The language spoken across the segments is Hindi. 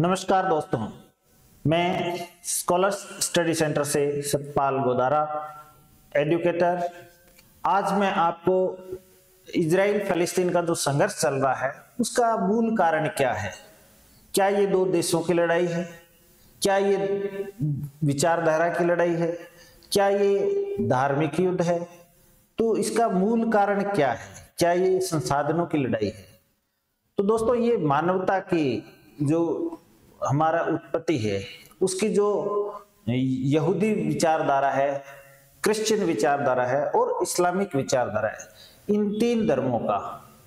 नमस्कार दोस्तों, मैं स्कॉलर्स स्टडी सेंटर से सतपाल गोदारा एजुकेटर। आज मैं आपको इजराइल फलस्तीन का जो संघर्ष चल रहा है उसका मूल कारण क्या है। क्या ये दो देशों की लड़ाई है? क्या ये विचारधारा की लड़ाई है? क्या ये धार्मिक युद्ध है? तो इसका मूल कारण क्या है? क्या ये संसाधनों की लड़ाई है? तो दोस्तों, ये मानवता की जो हमारा उत्पत्ति है उसकी जो यहूदी विचारधारा है, क्रिश्चियन विचारधारा है और इस्लामिक विचारधारा है, इन तीन धर्मों का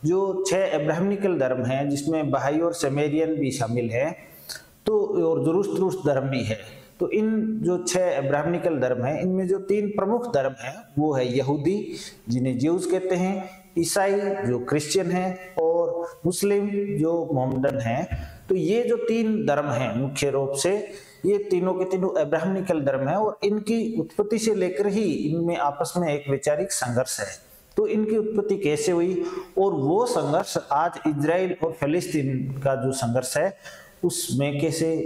जो 6 अब्राहमिकल धर्म हैं जिसमें बहाई और समेरियन भी शामिल है, तो और जुरुस्तुरुस्त धर्म भी है। तो इन जो 6 अब्राहमिकल धर्म हैं इनमें जो 3 प्रमुख धर्म हैं वो है यहूदी जिन्हें ज्यूज कहते हैं, ईसाई जो क्रिश्चियन है और मुस्लिम जो मोहम्मदन हैं। तो ये जो 3 धर्म हैं मुख्य रूप से ये तीनों के तीनों अब्राहमिकल धर्म है और इनकी उत्पत्ति से लेकर ही इनमें आपस में एक वैचारिक संघर्ष है। तो इनकी उत्पत्ति कैसे हुई और वो संघर्ष आज इजराइल और फलस्तीन का जो संघर्ष है उसमें कैसे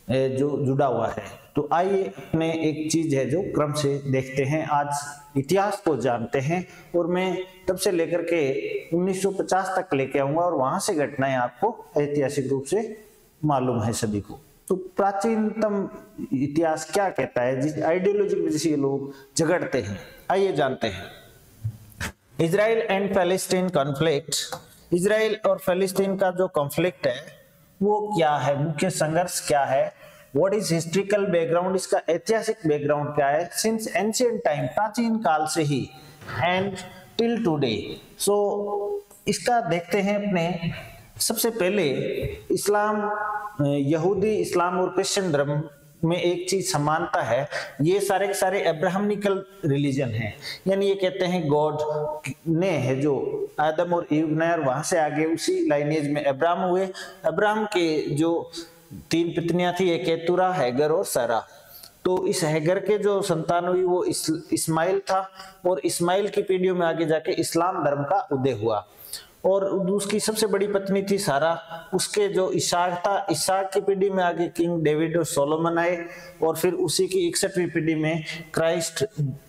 जो जुड़ा हुआ है। तो आइए अपने एक चीज है जो क्रम से देखते हैं, आज इतिहास को जानते हैं और मैं तब से लेकर के 1950 तक लेके आऊंगा और वहां से घटनाएं आपको ऐतिहासिक रूप से मालूम है सभी को। तो प्राचीनतम इतिहास क्या कहता है, जिस आइडियोलॉजी की वजह से ये लोग झगड़ते हैं, आइए जानते हैं। इजराइल एंड फलस्तीन कॉन्फ्लिक्ट, इजराइल और फलस्तीन का जो कॉन्फ्लिक्ट है वो क्या है, मुख्य संघर्ष क्या है, व्हाट इज हिस्ट्रिकल बैकग्राउंड, इसका ऐतिहासिक बैकग्राउंड क्या है, सिंस एंशिएंट टाइम, प्राचीन काल से ही, एंड टिल टुडे। सो इसका देखते हैं अपने। सबसे पहले इस्लाम, यहूदी, इस्लाम और क्रिश्चियन धर्म में एक चीज समानता है, ये सारे के सारे अब्राहमिकल रिलीजन हैं, यानी ये कहते हैं गॉड ने है जो आदम और ईव ने, और वहां से आगे उसी लाइनेज में अब्राहम हुए। अब्राहम के जो 3 पत्नियां थी, एक केतुरा, हैगर और सारा। तो इस हैगर के जो संतान हुई वो इस्माइल था और इस्माइल की पीढ़ियों में आगे जाके इस्लाम धर्म का उदय हुआ। और उसकी सबसे बड़ी पत्नी थी सारा, उसके जो इसाक था, इसाक की पीढ़ी में आगे किंग डेविड और सोलोमन आए और फिर उसी की 61वीं पीढ़ी में क्राइस्ट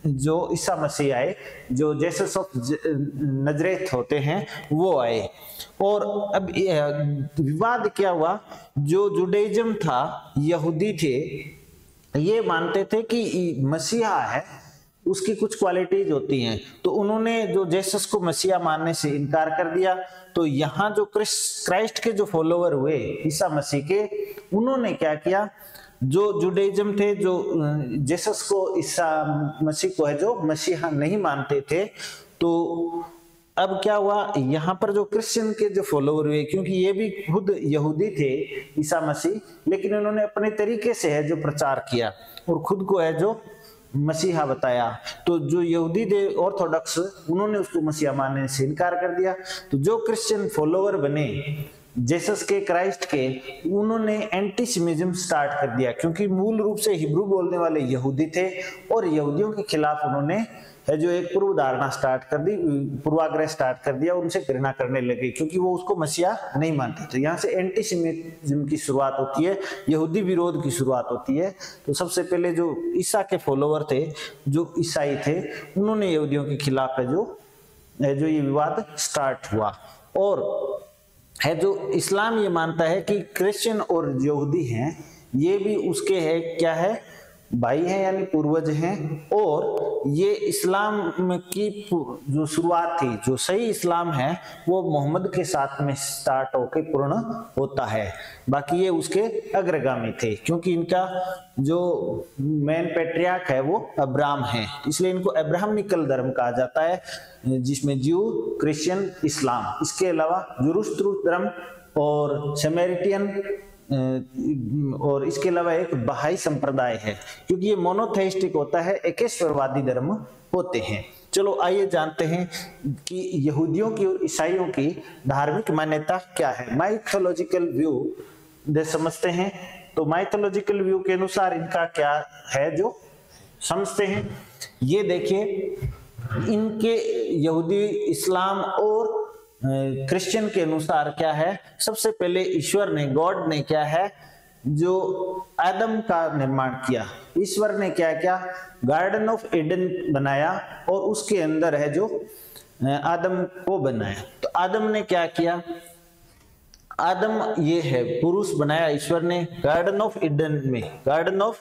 जो ईसा मसीह आए, जो जेसस ऑफ नजरेथ होते हैं वो आए। और अब विवाद क्या हुआ, जो जुडाइज्म था, यहूदी थे, ये मानते थे कि मसीहा है उसकी कुछ क्वालिटीज होती हैं, तो उन्होंने जो जेसस को मसीहा मानने से इनकार कर दिया। तो यहाँ जो क्राइस्ट के जो फॉलोवर हुए ईसा मसीह के, उन्होंने क्या किया, जो जुडाइज्म थे, जो जेसस को, ईसा मसीह को है जो मसीहा नहीं मानते थे, तो अब क्या हुआ, यहाँ पर जो क्रिश्चियन के जो फॉलोवर हुए, क्योंकि ये भी खुद यहूदी थे ईसा मसीह, लेकिन उन्होंने अपने तरीके से है जो प्रचार किया और खुद को है जो मसीहा बताया। तो जो यहूदी थे ऑर्थोडॉक्स, उन्होंने उसको मसीहा मानने से इनकार कर दिया। तो जो क्रिश्चियन फॉलोवर बने जेसस के, क्राइस्ट के, उन्होंने एंटीसेमिज्म स्टार्ट कर दिया, क्योंकि मूल रूप से हिब्रू बोलने वाले यहूदी थे और यहूदियों के खिलाफ उन्होंने है जो एक पूर्व धारणा स्टार्ट कर दी, पूर्वाग्रह स्टार्ट कर दिया, उनसे घृणा करने लगे क्योंकि वो उसको मसीहा नहीं मानते थे। यहाँ से एंटीसेमिज्म की शुरुआत होती है, यहूदी विरोध की शुरुआत होती है। तो सबसे पहले जो ईसा के फॉलोवर थे, जो ईसाई थे, उन्होंने यहूदियों के खिलाफ है जो ये विवाद स्टार्ट हुआ। और है जो इस्लाम ये मानता है कि क्रिश्चियन और यहूदी हैं ये भी उसके है, क्या है, भाई हैं यानी पूर्वज हैं। और ये इस्लाम की जो शुरुआत थी, जो सही इस्लाम है वो मोहम्मद के साथ में स्टार्ट होकर पूर्ण होता है, बाकी ये उसके अग्रगामी थे, क्योंकि इनका जो मेन पैट्रियार्क है वो अब्राहम है, इसलिए इनको अब्राहमिकल धर्म कहा जाता है, जिसमें ज्यू, क्रिश्चियन, इस्लाम, इसके अलावा जुरुस्तुरुस्त धर्म और समेरिटियन और इसके अलावा एक बहाई संप्रदाय है, क्योंकि ये मोनोथेइस्टिक होता है, एकेश्वरवादी धर्म होते हैं। चलो आइए जानते हैं कि यहूदियों की और ईसाइयों की धार्मिक मान्यता क्या है, माइथोलॉजिकल व्यू दे समझते हैं। तो माइथोलॉजिकल व्यू के अनुसार इनका क्या है जो समझते हैं, ये देखिए, इनके यहूदी, इस्लाम और क्रिश्चियन के अनुसार क्या है, सबसे पहले ईश्वर ने, गॉड ने क्या है, जो आदम का निर्माण किया। ईश्वर ने क्या किया, गार्डन ऑफ ईडन बनाया और उसके अंदर है जो आदम को बनाया। तो आदम ने क्या किया, आदम ये है पुरुष बनाया ईश्वर ने गार्डन ऑफ ईडन में, गार्डन ऑफ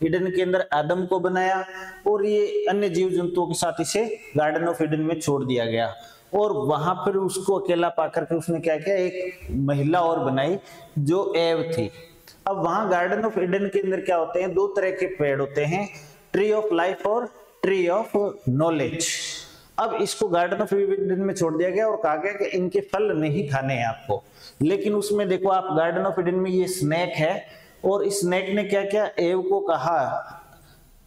ईडन के अंदर आदम को बनाया और ये अन्य जीव जंतुओं के साथ इसे गार्डन ऑफ ईडन में छोड़ दिया गया। और वहां पर उसको अकेला पाकर के उसने क्या किया, एक महिला और बनाई जो एव थी। अब वहां गार्डन ऑफ ईडन के अंदर क्या होते हैं, दो तरह के पेड़ होते हैं, ट्री ऑफ लाइफ और ट्री ऑफ नॉलेज। अब इसको गार्डन ऑफ ईडन में छोड़ दिया गया और कहा गया कि इनके फल नहीं खाने हैं आपको। लेकिन उसमें देखो आप, गार्डन ऑफ ईडन में ये स्नेक है और इस स्नेक ने क्या किया, एव को कहा,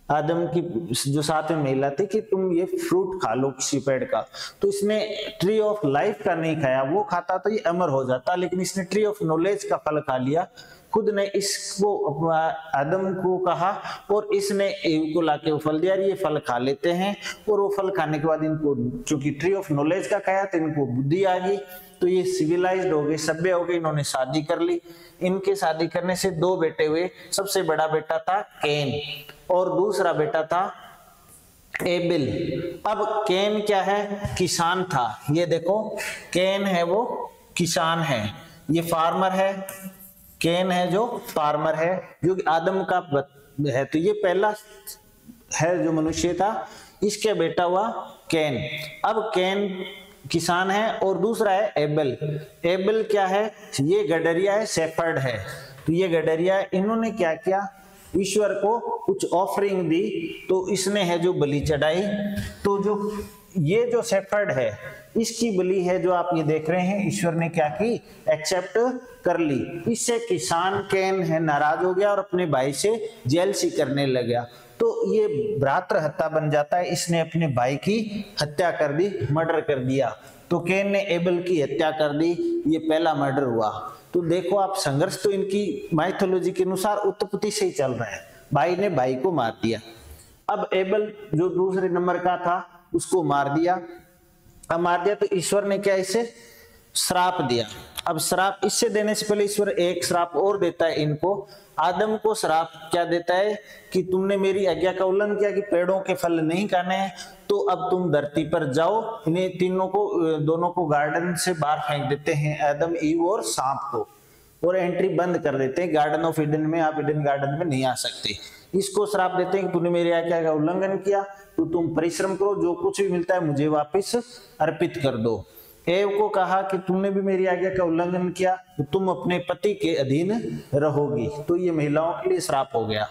आदम की जो साथ में महिला थी, कि तुम ये फ्रूट खा लो किसी पेड़ का। तो इसने ट्री ऑफ लाइफ का नहीं खाया, वो खाता तो ये अमर हो जाता, लेकिन इसने ट्री ऑफ नॉलेज का फल खा लिया। खुद ने इसको आदम को कहा और इसने एव को लाके वो फल दिया, ये फल खा लेते हैं। और वो फल खाने के बाद इनको, चूंकि ट्री ऑफ नॉलेज का खाया तो इनको बुद्धि आ गई, तो ये सिविलाइज्ड हो गए, सभ्य हो गए, इन्होंने शादी कर ली। इनके शादी करने से दो बेटे हुए, सबसे बड़ा बेटा था कैन और दूसरा बेटा था एबेल। अब कैन क्या है, किसान था। ये देखो कैन है वो किसान है, ये फार्मर है, कैन है जो फार्मर है, जो कि आदम का है। तो ये पहला है जो मनुष्य था, इसके बेटा हुआ कैन। अब कैन किसान है और दूसरा है एबेल। एबेल क्या है, ये गडरिया है, शेफर्ड है। तो ये गडरिया है, इन्होंने क्या किया, ईश्वर को कुछ ऑफरिंग दी, तो इसने है जो बलि चढ़ाई। तो जो ये जो शेफर्ड है, इसकी बलि है जो आप ये देख रहे हैं, ईश्वर ने क्या की, एक्सेप्ट कर ली। इससे किसान कैन है नाराज हो गया और अपने भाई से जेलसी करने लग गया। तो ये भ्रातृ हत्या बन जाता है, इसने अपने भाई की हत्या कर दी, मर्डर कर दिया। तो कैन ने एबेल की हत्या कर दी, ये पहला मर्डर हुआ। तो देखो आप, संघर्ष तो इनकी माइथोलॉजी के अनुसार उत्पत्ति से ही चल रहा है। भाई ने भाई को मार दिया। अब एबेल जो दूसरे नंबर का था उसको मार दिया। अब मार दिया तो ईश्वर ने क्या, इसे श्राप दिया। अब श्राप इससे देने से पहले ईश्वर एक श्राप और देता है इनको। आदम को श्राप क्या देता है कि तुमने मेरी आज्ञा का उल्लंघन किया कि पेड़ों के फल नहीं खाने हैं, तो अब तुम धरती पर जाओ। इन्हें तीनों को, दोनों को गार्डन से बाहर फेंक देते हैं, आदम, ईव और सांप को, और एंट्री बंद कर देते हैं गार्डन ऑफ ईडन में। आप ईडन गार्डन में नहीं आ सकते। इसको श्राप देते हैं कि तूने मेरी आज्ञा का उल्लंघन किया, तो तुम परिश्रम करो, जो कुछ भी मिलता है मुझे वापस अर्पित कर दो। एव को कहा कि तुमने भी मेरी आज्ञा का उल्लंघन किया, तो तुम अपने पति के अधीन रहोगी। तो ये महिलाओं के लिए श्राप हो गया।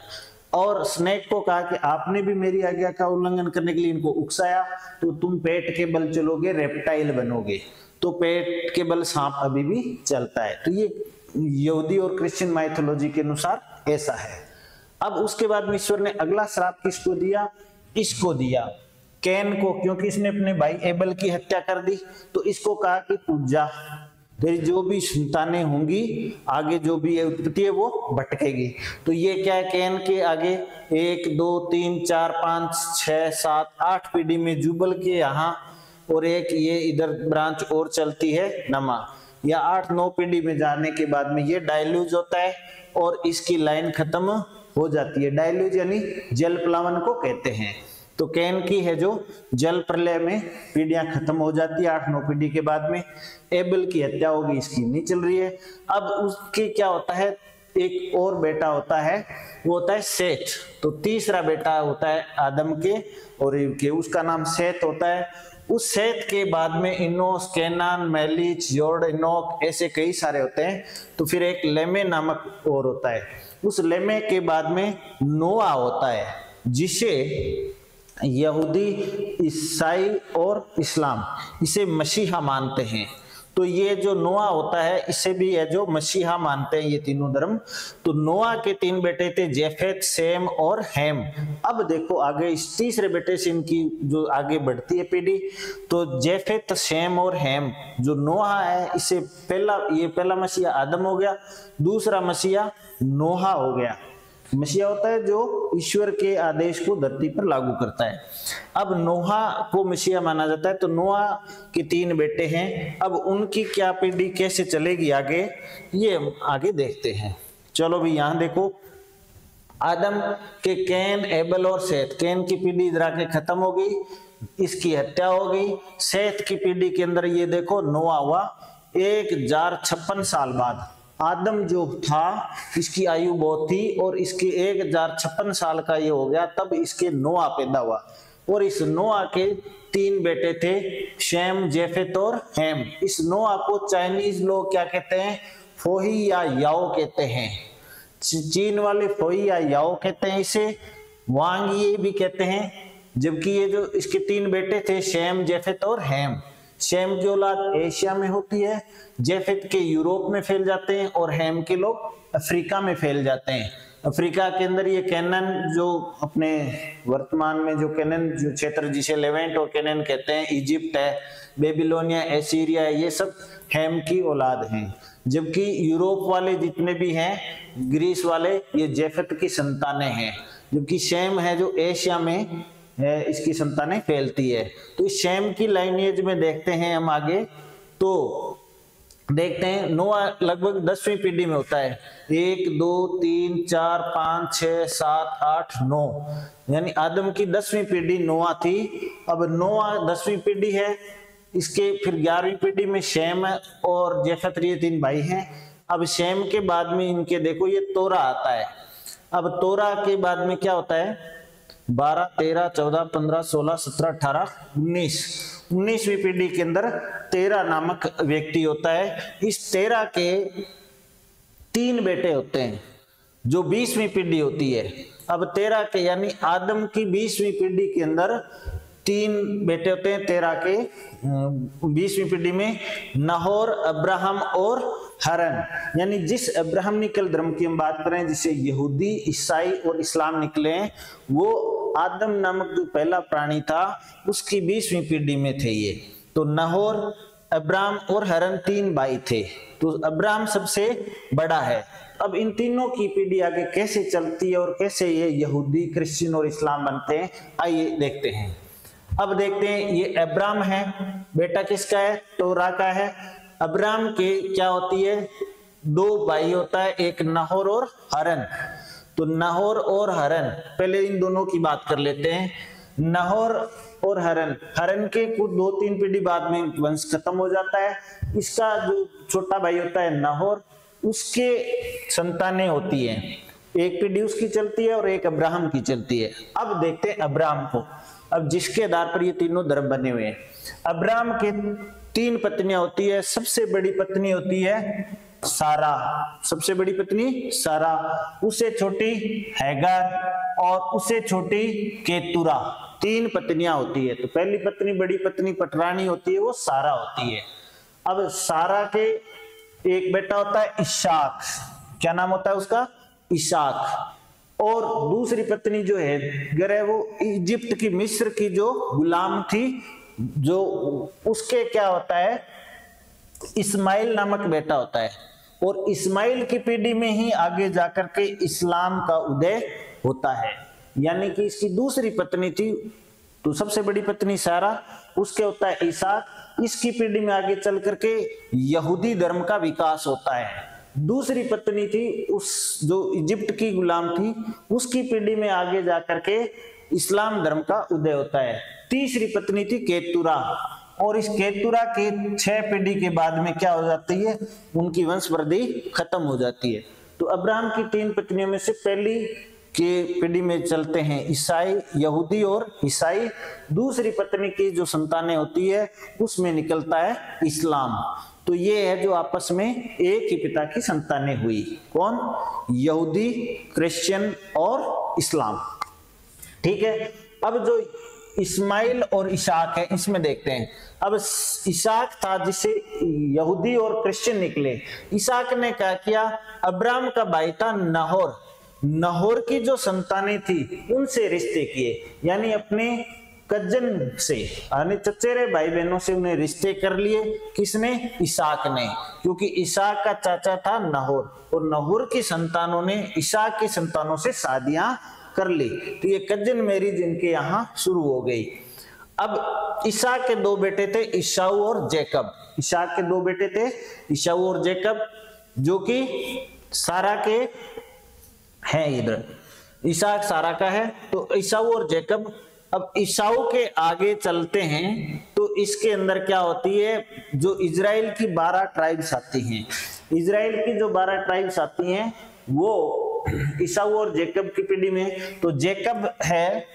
और स्नेक को कहा कि आपने भी मेरी आज्ञा का उल्लंघन करने के लिए इनको उकसाया, तो तुम पेट के बल चलोगे, रेप्टाइल बनोगे। तो पेट के बल सांप अभी भी चलता है। तो ये यहूदी और क्रिश्चियन माइथोलॉजी के अनुसार ऐसा है। अब उसके बाद में ईश्वर ने अगला श्राप किसको दिया, इसको दिया, कैन को, क्योंकि इसने अपने भाई एबेल की हत्या कर दी। तो इसको कहा कि तू जा, तेरी जो भी संतानें होंगी आगे, जो भी उत्पत्ति है वो भटकेगी। तो ये क्या है, कैन के आगे 1 2 3 4 5 6 7 8 पीढ़ी में जुबल के यहाँ, और एक ये इधर ब्रांच और चलती है नमा, या 8-9 पीढ़ी में जाने के बाद में ये डायल्यूज होता है और इसकी लाइन खत्म हो जाती है। डायल्यूज यानी जल प्लावन को कहते हैं। तो कैन की है जो जल प्रलय में पीढ़ियां खत्म हो जाती है 8-9 पीढ़ी के बाद में। एबेल की हत्या होगी, इसकी नहीं चल रही है। अब उसके क्या होता है, एक और बेटा होता है, वो होता है सेथ। तो तीसरा बेटा होता है आदम के और ईव के, उसका नाम सेथ होता है। उस सेथ के बाद में इनोस, केनान, मैलिच, योर्ड, इनोक, ऐसे कई सारे होते हैं। तो फिर एक लेमे नामक और होता है। उस लेमे के बाद में नोआ होता है, जिसे यहूदी, ईसाई और इस्लाम इसे मसीहा मानते हैं। तो ये जो नोआ होता है, इसे भी है जो मसीहा मानते हैं ये तीनों धर्म। तो नोआ के 3 बेटे थे, जेफेत, सेम और हैम। अब देखो आगे इस तीसरे बेटे से इनकी जो आगे बढ़ती है पीढ़ी, तो जेफेत, सेम और हैम, जो नोआ है, इसे पहला मसीहा आदम हो गया, दूसरा मसीहा नोहा हो गया। मसीहा होता है जो ईश्वर के आदेश को धरती पर लागू करता है। अब नोहा को मसीहा माना जाता है। तो नोहा के 3 बेटे हैं। अब उनकी क्या पीढ़ी कैसे चलेगी आगे, ये हम आगे देखते हैं। चलो भी यहां देखो, आदम के कैन, एबल और सेत, कैन की पीढ़ी इधर आके खत्म हो गई, इसकी हत्या हो गई। सेत की पीढ़ी के अंदर ये देखो नोआ हुआ 1056 साल बाद। आदम जो था इसकी आयु बहुत थी और इसके 1056 साल का ये हो गया, तब इसके नोआ पैदा हुआ। और इस नोआ के 3 बेटे थे, शेम, जेफेत और हैम। इस नोआ को चाइनीज लोग क्या कहते हैं, फोही या याओ कहते हैं। चीन वाले फोही या याओ कहते हैं इसे, वांग ये भी कहते हैं। जबकि ये जो इसके 3 बेटे थे, शेम, जेफेत और हैम। शेम की औलाद एशिया में होती है, जेफेत के यूरोप में फैल जाते हैं और हैम के लोग अफ्रीका में फैल जाते हैं। अफ्रीका के अंदर ये कैनन, जो अपने वर्तमान में जो कैनन जो क्षेत्र जिसे लेवेंट और कैनन कहते हैं, इजिप्ट है, बेबीलोनिया, एसीरिया है, ये सब हैम की औलाद हैं। जबकि यूरोप वाले जितने भी हैं, ग्रीस वाले, ये जेफेत की संतानें हैं। जबकि शेम है जो एशिया में है, इसकी संतानें फैलती है। तो इस शेम की लाइनेज में देखते हैं हम आगे, तो देखते हैं नोआ लगभग 10वीं पीढ़ी में होता है। 1 2 3 4 5 6 7 8 9, यानी आदम की 10वीं पीढ़ी नोआ थी। अब नोआ 10वीं पीढ़ी है, इसके फिर 11वीं पीढ़ी में शेम और जेफेत, ये 3 भाई हैं। अब शेम के बाद में इनके देखो ये तोरा आता है। अब तोरा के बाद में क्या होता है, 12 13 14 15 16 17 18 19, 19वीं पीढ़ी के अंदर तेरा नामक व्यक्ति होता है। इस तेरा के 3 बेटे होते हैं, जो 20वीं पीढ़ी होती है। अब तेरा के यानी आदम की 20वीं पीढ़ी के अंदर 3 बेटे होते हैं तेरा के 20वीं पीढ़ी में, नाहोर, अब्राहम और हरन। यानी जिस अब्राहमिकल धर्म की हम बात करें, जिसे यहूदी, ईसाई और इस्लाम निकले हैं, वो आदम नामक जो पहला प्राणी था उसकी 20वीं पीढ़ी में थे ये। तो नाहोर, अब्राहम और हरन 3 भाई थे। तो अब्राहम सबसे बड़ा है। अब इन तीनों की पीढ़ी आगे कैसे चलती है और कैसे ये यहूदी, क्रिश्चियन और इस्लाम बनते हैं, आइए देखते हैं। अब देखते हैं, ये अब्राहम है, बेटा किसका है, तोरा का है। अब्राहम के क्या होती है, 2 भाई होता है, एक नाहोर और हरन। तो नाहोर और हरन, पहले इन दोनों की बात कर लेते हैं। नाहोर और हरन, हरन के कुछ 2-3 पीढ़ी बाद में वंश खत्म हो जाता है। इसका जो छोटा भाई होता है नाहोर, उसके संतानें होती हैं, एक पीढ़ी उसकी चलती है और एक अब्राहम की चलती है। अब देखते हैं अब्राहम को, अब जिसके आधार पर ये तीनों धर्म बने हुए हैं। अब्राहम के 3 पत्नियां होती है। सबसे बड़ी पत्नी होती है सारा, सबसे बड़ी पत्नी सारा, उसे छोटी हैगर और उसे छोटी केतुरा, 3 पत्नियां होती है। तो पहली पत्नी, बड़ी पत्नी पटरानी होती है, वो सारा होती है। अब सारा के एक बेटा होता है इशाक, क्या नाम होता है उसका, इशाक। और दूसरी पत्नी जो है गर है, वो इजिप्ट की, मिस्र की जो गुलाम थी, जो उसके क्या होता है, इस्माइल नामक बेटा होता है। और इस्माइल की पीढ़ी में ही आगे जाकर के इस्लाम का उदय होता है। यानी कि इसकी दूसरी पत्नी थी, तो सबसे बड़ी पत्नी सारा, उसके होता है इसाक। इसकी पीढ़ी में आगे चल करके यहूदी धर्म का विकास होता है। दूसरी पत्नी थी उस जो इजिप्ट की गुलाम थी, उसकी पीढ़ी में आगे जाकर के इस्लाम धर्म का उदय होता है। तीसरी पत्नी थी केतुरा, और इस केतुरा के 6 पीढ़ी के बाद में क्या हो जाती है, उनकी वंशवृद्धि खत्म हो जाती है। तो अब्राहम की 3 पत्नियों में से पहली के पीढ़ी में चलते हैं ईसाई, यहूदी और ईसाई। दूसरी पत्नी की जो संतानें होती है उसमें निकलता है इस्लाम। तो ये है जो आपस में एक ही पिता की संतानें हुई, कौन, यहूदी, क्रिश्चियन और इस्लाम। ठीक है। अब जो इस्माइल और इशाक है, इसमें देखते हैं। अब इशाक था जिसे यहूदी और क्रिश्चियन निकले। इशाक ने क्या किया, अब्राहम का भाई था नाहोर, नाहोर की जो संतानें थी उनसे रिश्ते किए, यानी अपने कजन से, यानी चचेरे भाई बहनों से उन्हें रिश्ते कर लिए। किसने, इशाक ने, क्योंकि इशाक का चाचा था नाहोर, और नाहोर की संतानों ने इशाक की संतानों से शादियां कर ली। तो ये कजन मैरिज इनके यहाँ शुरू हो गई। अब इशाक के 2 बेटे थे, ईसाऊ और जैकब। इशाक के 2 बेटे थे, ईसाऊ और जैकब, जो कि सारा के हैं इधर, इसहाक सारा का है, तो ईसाऊ और जेकब। अब ईसाऊ के आगे चलते हैं तो इसके अंदर क्या होती है, जो इजराइल की 12 ट्राइब्स आती हैं, इजराइल की जो 12 ट्राइब्स आती हैं वो ईसाऊ और जेकब की पीढ़ी में। तो जेकब है,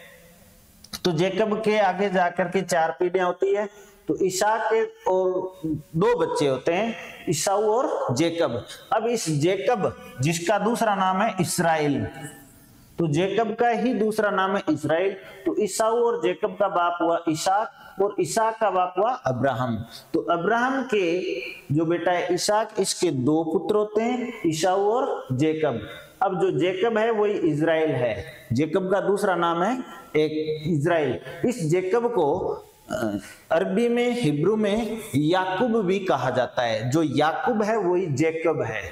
तो जेकब के आगे जाकर के 4 पीढ़ियां होती है, तो ईसाक के और 2 बच्चे होते हैं, ईसाऊ और जेकब। अब इस जेकब जिसका दूसरा नाम है इस्राएल, तो जेकब का ही दूसरा नाम है इस्राएल, तो ईसाऊ और जेकब का बाप हुआ इसहाक और इसहाक का बाप हुआ अब्राहम। तो अब्राहम के जो बेटा है इसहाक, इसके 2 पुत्र होते हैं, ईसाऊ और जेकब। अब जो जेकब है वही इजराइल है, जेकब का दूसरा नाम है एक इजराइल। इस जेकब को अरबी में, हिब्रू में याकूब भी कहा जाता है, जो याकूब है वही जेकब है।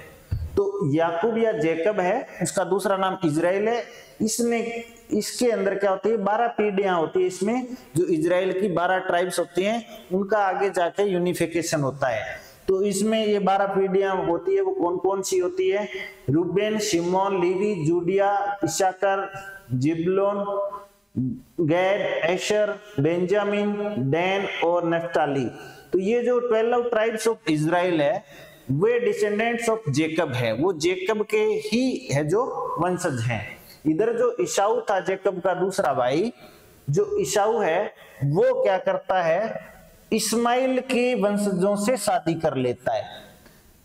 तो याकूब या जेकब है, उसका दूसरा नाम इजराइल है। इसमें, इसके अंदर क्या होती है, 12 पीढ़ियां होती है इसमें, जो इजराइल की 12 ट्राइब्स होती हैं, उनका आगे जाके यूनिफिकेशन होता है। तो इसमें ये 12 पीढ़ियां होती है, वो कौन कौन सी होती है, रूबेन, शिमोन, लीवी, जूडिया, इसाकर, जिब्लोन, गैड, एशर, बेंजामिन, डैन और नफ्ताली। तो ये जो 12 ट्राइब्स ऑफ इजराइल है वे डिसेंडेंट्स ऑफ जेकब है, वो जेकब के ही है जो वंशज हैं। इधर जो ईसाऊ था जेकब का दूसरा भाई, जो ईसाऊ है वो क्या करता है, इस्माइल के वंशजों से शादी कर लेता है।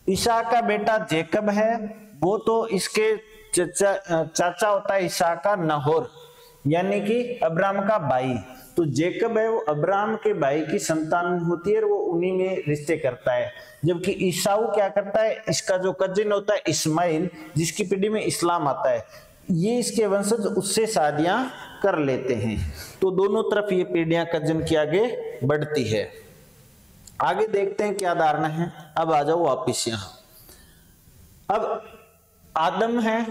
ईसा का बेटा जेकब है, वो तो इसके चाचा होता है ईसा का नहोर, यानी कि अब्राहम का भाई। तो जेकब है वो अब्राहम के भाई की संतान होती है और वो उन्हीं में रिश्ते करता है। जबकि ईसाऊ क्या करता है, इसका जो कजिन होता है इस्माइल, जिसकी पीढ़ी में इस्लाम आता है, ये इसके वंशज उससे शादियां कर लेते हैं। तो दोनों तरफ ये पीढ़ियां कजिन की आगे बढ़ती है। आगे देखते हैं क्या धारणा है। अब आ जाओ वापिस यहां। अब आदम है,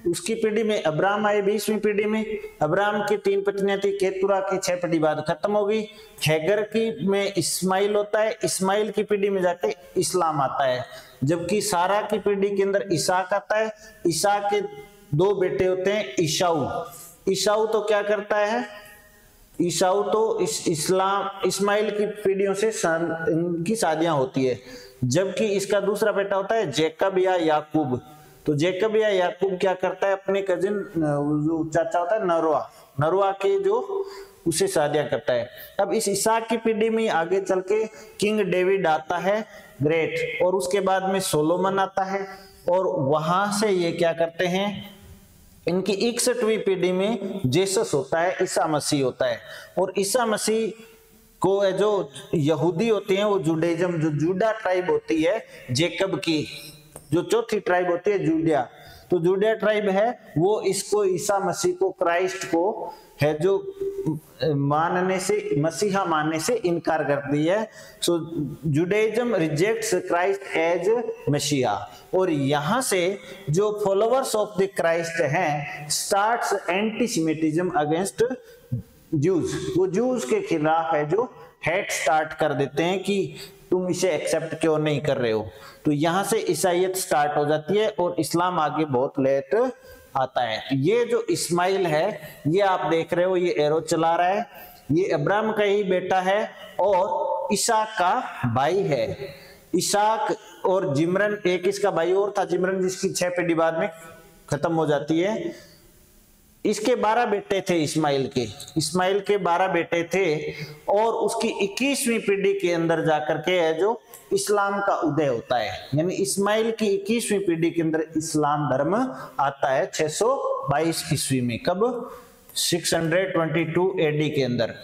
उसकी पीढ़ी में अब्राहम आए 20वीं पीढ़ी में। अब्राहम की 3 पत्नियां थी, केतुरा की 6 पीढ़ी बाद खत्म हो गई। हैगर की में इस्माइल होता है, इस्माइल की पीढ़ी में जाके इस्लाम आता है। जबकि सारा की पीढ़ी के अंदर इसहाक आता है। इसहाक के 2 बेटे होते हैं ईसाऊ। ईसाऊ तो क्या करता है, ईसाऊ तो इस्माइल की पीढ़ियों से इनकी शादियां होती है। जबकि इसका दूसरा बेटा होता है जेकब या याकूब। तो जेकब या याकूब क्या करता है, अपने कजिन जो चाचा होता है नरवा के जो उसे शादियां करता है। अब इस इसहाक की पीढ़ी में आगे चल के किंग डेविड आता है ग्रेट, और उसके बाद में सोलोमन आता है, और वहां से ये क्या करते हैं, इनकी 61वीं पीढ़ी में जेसस होता है, ईसा मसीह होता है। और ईसा मसीह को जो यहूदी होते हैं, वो जुडाइज्म, जो जूडा ट्राइब होती है जेकब की, जो चौथी ट्राइब होती है जूडिया, तो जूडिया ट्राइब है, वो इसको ईसा मसीह को, क्राइस्ट को है जो मानने से, मसीहा मानने से इनकार करती है। सो जुडाइज्म रिजेक्ट्स क्राइस्ट एज मसीहा। और यहां से जो फॉलोअर्स ऑफ द क्राइस्ट हैं स्टार्ट्स एंटीसेमिटिज्म अगेंस्ट ज्यूज। वो ज्यूज के खिलाफ है जो हेट स्टार्ट कर देते हैं कि तुम इसे एक्सेप्ट क्यों नहीं कर रहे हो। तो यहां से ईसाईयत स्टार्ट हो जाती है और इस्लाम आगे बहुत लेट आता है। ये जो इस्माइल है, ये आप देख रहे हो, ये एरो चला रहा है, ये अब्राहम का ही बेटा है और इसहाक का भाई है। इसहाक और जिम्रन, एक इसका भाई और था जिम्रन, जिसकी 6 पीढ़ी बाद में खत्म हो जाती है। इसके 12 बेटे थे इस्माइल के 12 बेटे थे, और उसकी 21वीं पीढ़ी के अंदर जाकर के है जो इस्लाम का उदय होता है। यानी इस्माइल की 21वीं पीढ़ी के अंदर इस्लाम धर्म आता है 622 ईस्वी में। कब? 622 एडी के अंदर।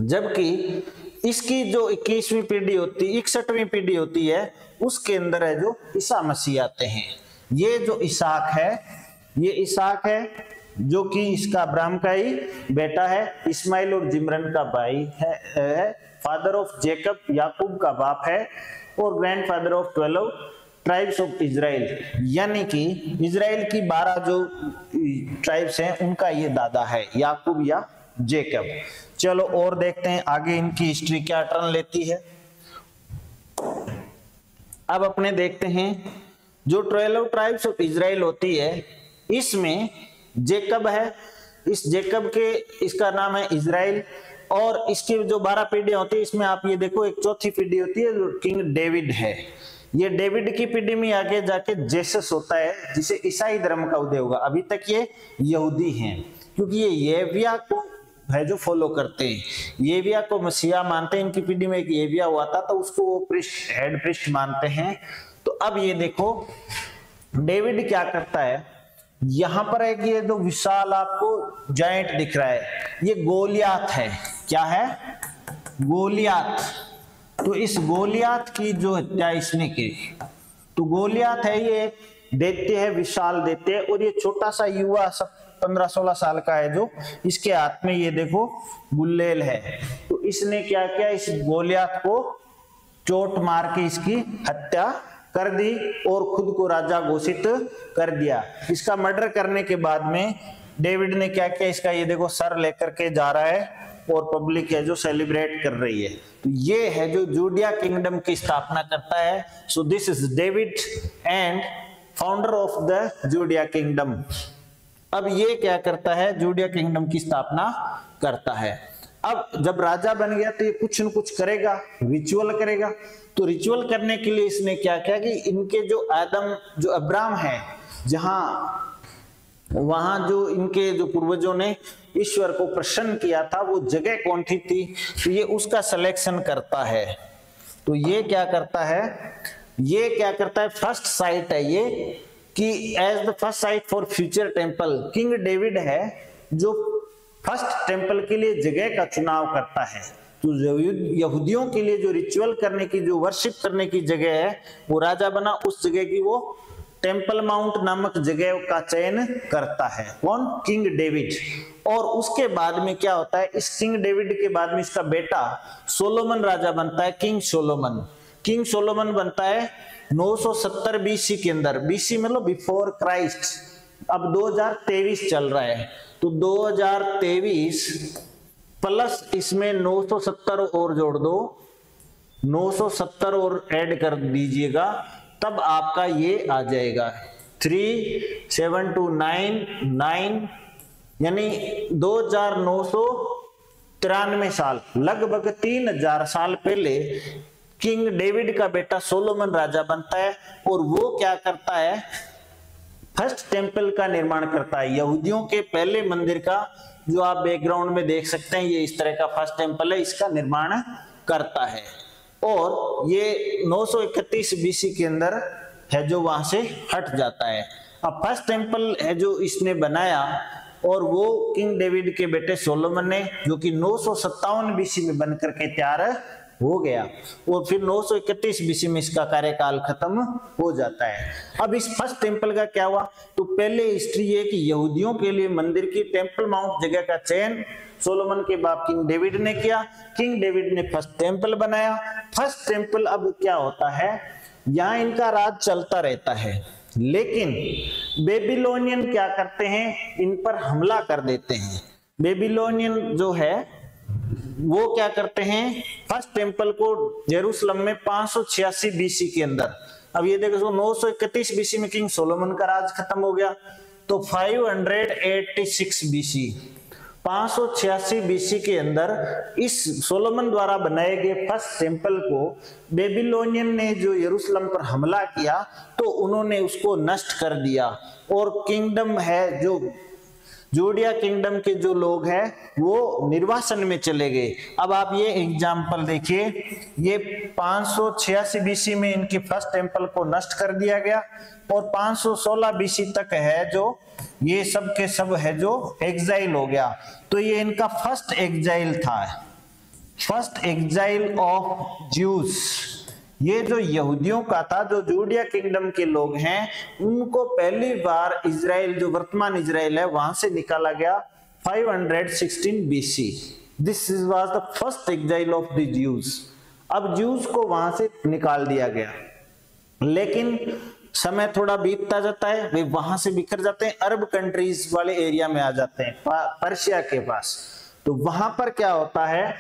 जबकि इसकी जो 21वीं पीढ़ी होती, 61वीं पीढ़ी होती है, उसके अंदर है जो ईसा मसीह आते हैं। ये जो इसहाक है, ये इसहाक है जो कि इसका अब्राहम का ही बेटा है, इस्माइल और जिम्रन का भाई है, फादर ऑफ जेकब, याकूब का बाप है, और grandfather of 12 tribes of Israel. यानी कि इजराइल की 12 जो ट्राइब्स हैं उनका ये दादा है, याकूब या जेकब। चलो और देखते हैं आगे इनकी हिस्ट्री क्या टर्न लेती है। अब अपने देखते हैं जो 12 ट्राइब्स ऑफ इजराइल होती है, इसमें जेकब है, इस जेकब के इसका नाम है इजराइल, और इसकी जो 12 पीढ़ियां होती है, इसमें आप ये देखो एक चौथी पीढ़ी होती है जो किंग डेविड है। ये डेविड की पीढ़ी में आगे जाके जेसस होता है, जिसे ईसाई धर्म का उदय होगा। अभी तक ये यहूदी हैं, क्योंकि ये येविया को है जो फॉलो करते हैं, येविया को मसीहा मानते हैं। इनकी पीढ़ी में एक येविया हुआ था, तो उसको वो प्रिस्ट, हेड प्रिस्ट मानते हैं। तो अब ये देखो डेविड क्या करता है, यहां पर एक ये जो विशाल आपको जायंट दिख रहा है, ये गोलियात है। क्या है? गोलियात। तो इस गोलियात की जो हत्या इसने की, तो गोलियात है ये दैत्य है, विशाल दैत्य है, और ये छोटा सा युवा 15-16 साल का है, जो इसके हाथ में ये देखो गुल्लेल है। तो इसने क्या किया, इस गोलियात को चोट मार के इसकी हत्या कर दी और खुद को राजा घोषित कर दिया। इसका मर्डर करने के बाद में डेविड ने क्या किया, इसका ये देखो सर लेकर के जा रहा है और पब्लिक है जो सेलिब्रेट कर रही है। तो ये है जो जूडिया किंगडम की स्थापना करता है। So this is David and founder of the Judea kingdom. अब ये क्या करता है, जूडिया किंगडम की स्थापना करता है। अब जब राजा बन गया तो ये कुछ न कुछ करेगा, रिचुअल करेगा। तो रिचुअल करने के लिए इसने क्या किया कि इनके जो आदम, जो अब्राम है, वहां जो इनके जो पूर्वजों ने ईश्वर को प्रसन्न किया था, वो जगह कौन सी थी, तो ये उसका सिलेक्शन करता है। तो ये क्या करता है, फर्स्ट साइट है ये, कि as the first site for future temple, king David है जो फर्स्ट टेम्पल के लिए जगह का चुनाव करता है। तो यहूदियों के लिए जो रिचुअल करने की, जो वर्शिप करने की जगह है, वो राजा बना, उस जगह की वो टेम्पल माउंट नामक जगह का चयन करता है। कौन? King David. और उसके बाद में क्या होता है, इस किंग डेविड के बाद में इसका बेटा सोलोमन राजा बनता है, किंग सोलोमन बनता है 970 बीसी के अंदर। बीसी मतलब बिफोर क्राइस्ट। अब 2023 चल रहा है, तो 2023 प्लस इसमें 970 और जोड़ दो, 970 और ऐड कर दीजिएगा, तब आपका ये आ जाएगा 3729, यानी 2993 साल, लगभग 3000 साल पहले किंग डेविड का बेटा सोलोमन राजा बनता है। और वो क्या करता है, फर्स्ट टेम्पल का निर्माण करता है, यहूदियों के पहले मंदिर का, जो आप बैकग्राउंड में देख सकते हैं, ये इस तरह का फर्स्ट टेम्पल है, इसका निर्माण करता है। और ये 931 बीसी के अंदर है जो वहां से हट जाता है। अब फर्स्ट टेम्पल है जो इसने बनाया, और वो किंग डेविड के बेटे सोलोमन ने, जो कि 957 बीसी में बनकर के तैयार हो गया, और फिर 931 बीसी में इसका कार्यकाल खत्म हो जाता है। अब इस फर्स्ट टेम्पल का क्या हुआ, तो पहले हिस्ट्री है कि यहूदियों के लिए मंदिर की टेम्पल माउंट जगह का चयन सोलोमन के बाप किंग डेविड ने किया। किंग डेविड ने फर्स्ट टेम्पल बनाया। फर्स्ट टेम्पल, अब क्या होता है, यहाँ इनका राज चलता रहता है, लेकिन बेबीलोनियन क्या करते हैं, इन पर हमला कर देते हैं। बेबीलोनियन जो है वो क्या करते हैं, फर्स्ट टेम्पल को जेरूसलम में 586 बीसी के अंदर, अब ये देखो 931 बीसी में किंग सोलोमन का राज खत्म हो गया, तो 586 बीसी, 586 बीसी के अंदर इस सोलोमन द्वारा बनाए गए फर्स्ट टेम्पल को बेबीलोनियन ने जो यरूशलेम पर हमला किया, तो उन्होंने उसको नष्ट कर दिया। और किंगडम है जो जूडिया किंगडम के जो लोग हैं वो निर्वासन में चले गए। अब आप ये एग्जाम्पल देखिए, ये 586 बीसी में इनकी फर्स्ट टेम्पल को नष्ट कर दिया गया, और 516 बीसी तक है जो ये सब के सब है जो एग्जाइल हो गया। तो ये इनका फर्स्ट एग्जाइल था, फर्स्ट एग्जाइल ऑफ ज्यूज। ये जो यहूदियों का था, जो जूडिया किंगडम के लोग हैं, उनको पहली बार इजराइल, जो वर्तमान इजराइल है, वहां से निकाला गया 516 BC. This was the first exile of the Jews. अब ज्यूज को वहां से निकाल दिया गया, लेकिन समय थोड़ा बीतता जाता है, वे वहां से बिखर जाते हैं, अरब कंट्रीज वाले एरिया में आ जाते हैं, पर्शिया के पास। तो वहां पर क्या होता है,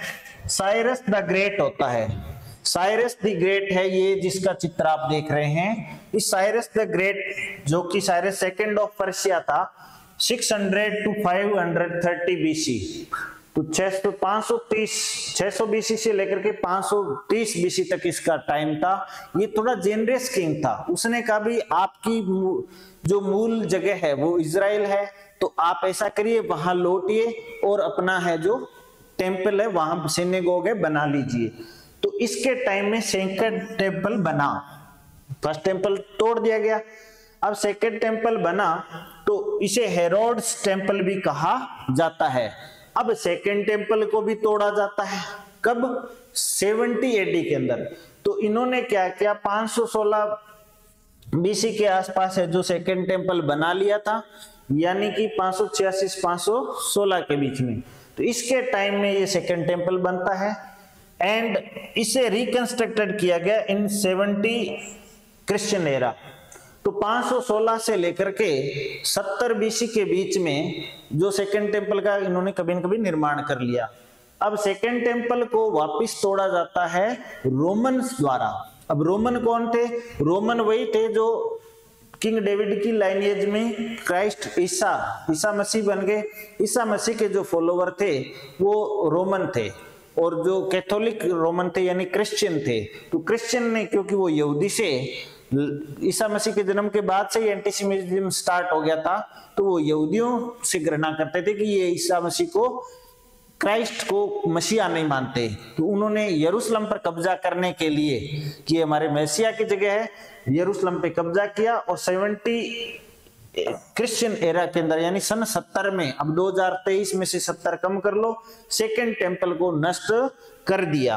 साइरस द ग्रेट होता है। साइरस द ग्रेट है ये जिसका चित्र आप देख रहे हैं। इस साइरस द ग्रेट जो कि साइरस सेकंड ऑफ पर्शिया था 600 to 530 बीसी, तो 600 बीसी से लेकर के 530 बीसी तक इसका टाइम था। ये थोड़ा जेनरस किंग था। उसने कहा भी आपकी जो मूल जगह है वो इजराइल है, तो आप ऐसा करिए वहां लौटिए और अपना है जो टेम्पल है वहां सिनेगोग है बना लीजिए। तो इसके टाइम में सेकंड टेम्पल बना। फर्स्ट टेम्पल तोड़ दिया गया, अब सेकंड टेम्पल बना तो इसे हेरोड्स टेम्पल भी कहा जाता है। अब सेकंड टेम्पल को भी तोड़ा जाता है, कब? 70 एडी के अंदर। तो इन्होंने क्या किया, 516 बीसी के आसपास है जो सेकंड टेम्पल बना लिया था, यानी कि 586-516 के बीच में। तो इसके टाइम में ये सेकंड टेम्पल बनता है एंड इसे रिकंस्ट्रक्टेड किया गया इन 70 क्रिश्चियन एरा। तो 516 से लेकर के 70 बीसी के बीच में जो सेकंड टेम्पल का इन्होंने कभी न कभी निर्माण कर लिया। अब सेकंड टेम्पल को वापस तोड़ा जाता है रोमन्स द्वारा। अब रोमन कौन थे? रोमन वही थे जो किंग डेविड की लाइनेज में क्राइस्ट ईसा मसीह बन गए। ईसा मसीह के जो फॉलोवर थे वो रोमन थे, और जो कैथोलिक रोमन थे यानी क्रिश्चियन थे। तो क्रिश्चियन ने, क्योंकि वो यहूदी से ईसा मसीह के जन्म के बाद से ही एंटीसेमिटिज्म स्टार्ट हो गया था, तो वो यहूदियों से घृणा करते थे कि ये ईसा मसीह को, क्राइस्ट को मसीहा नहीं मानते। तो उन्होंने यरूशलेम पर कब्जा करने के लिए कि ये हमारे मसीहा की जगह है, यरूशलेम पे कब्जा किया और 70 क्रिश्चियन एरा के अंदर यानी सन 70 में, अब 2023 में से 70 कम कर लो, सेकंड टेम्पल को नष्ट कर दिया।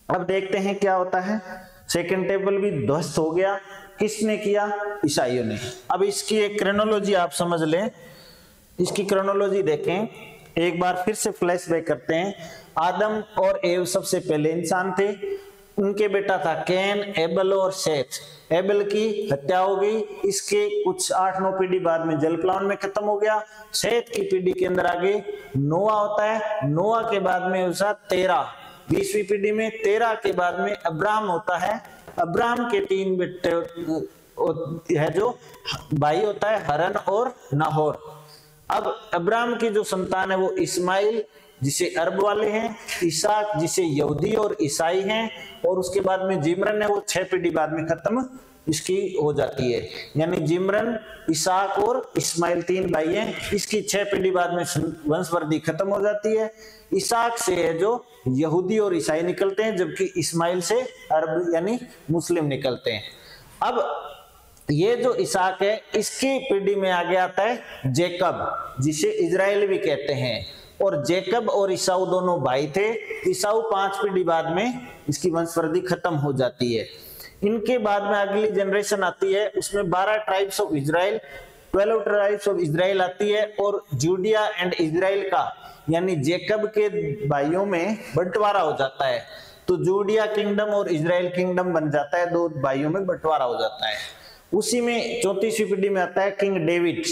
अब देखते हैं क्या होता है। सेकंड टेम्पल भी ध्वस्त हो गया। किसने किया? ईसाइयों ने। अब इसकी एक क्रोनोलॉजी आप समझ लें, इसकी क्रोनोलॉजी देखें, एक बार फिर से फ्लैशबैक करते हैं। आदम और एव सबसे पहले इंसान थे। उनके बेटा था कैन, एबल और सेथ। एबल की हत्या हो गई, इसके कुछ 8-9 पीढ़ी बाद में जलप्लावन में खत्म हो गया। सेथ की पीढ़ी के अंदर आगे नोआ होता है। नोआ के बाद में उसका 13, 20वीं पीढ़ी में 13 के बाद में अब्राहम होता है। अब्राहम के 3 बेटे है जो भाई होता है हरन और नाहोर। अब अब्राहम की जो संतान है वो इस्माइल जिसे अरब वाले हैं, इसाक जिसे यहूदी और ईसाई हैं, और उसके बाद में जिम्रन है वो 6 पीढ़ी बाद में खत्म इसकी हो जाती है। यानी जिम्रन, इसाक और इस्माइल 3 भाई हैं। इसकी 6 पीढ़ी बाद में वंशवृद्धि खत्म हो जाती है। इसाक से है जो यहूदी और ईसाई निकलते हैं, जबकि इस्माइल से अरब यानी मुस्लिम निकलते हैं। अब ये जो इसाक है इसकी पीढ़ी में आगे आता है जेकब, जिसे इजराइल भी कहते हैं। और जेकब और ईसाऊ दोनों भाई थे। ईसाऊ 5 पीढ़ी बाद में इसकी वंशवृद्धि खत्म हो जाती है। इनके बाद में अगली जनरेशन आती है, उसमें 12 tribes of Israel, 12 tribes of Israel आती है, और जूडिया एंड इजराइल का यानी जेकब के भाइयों में बंटवारा हो जाता है। तो जूडिया किंगडम और इजराइल किंगडम बन जाता है, 2 भाइयों में बंटवारा हो जाता है। उसी में 34वीं पीढ़ी में आता है किंग डेविड।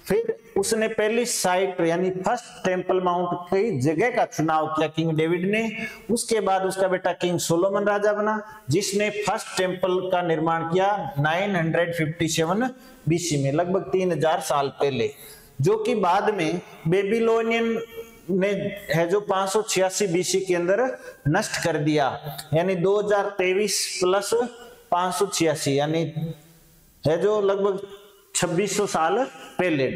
फिर उसने पहली साइट यानी फर्स्ट टेम्पल माउंट की जगह का चुनाव किया किंग डेविड ने। उसके बाद उसका बेटा किंग सोलोमन राजा बना, जिसने फर्स्ट टेम्पल का निर्माण किया 957 बीसी में, लगभग 3000 साल पहले, जो कि बाद में बेबीलोनियन ने है जो 586 बीसी के अंदर नष्ट कर दिया। यानी 2023 प्लस 586 यानी है जो लगभग 2600 साल पहले।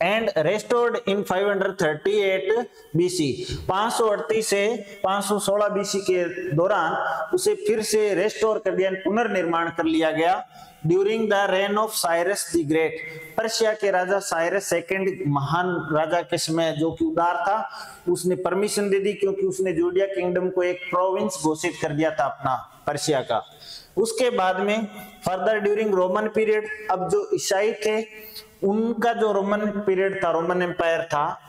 एंड रेस्टोर्ड इन 538 बीसी, 538 से 516 बीसी के दौरान उसे फिर से रेस्टोर कर दिया, पुनर्निर्माण कर लिया गया during the rain of Cyrus the great. Persia के राजा साइरस सेकंड महान राजा के समय, जो कि उदार था, उसने परमिशन दे दी, क्योंकि उसने जूडिया किंगडम को एक प्रोविंस घोषित कर दिया था अपना पर्शिया का। उसके बाद में फर्दर ड्यूरिंग रोमन पीरियड, अब जो ईसाई थे उनका जो रोमन पीरियड था, रोमन एम्पायर था,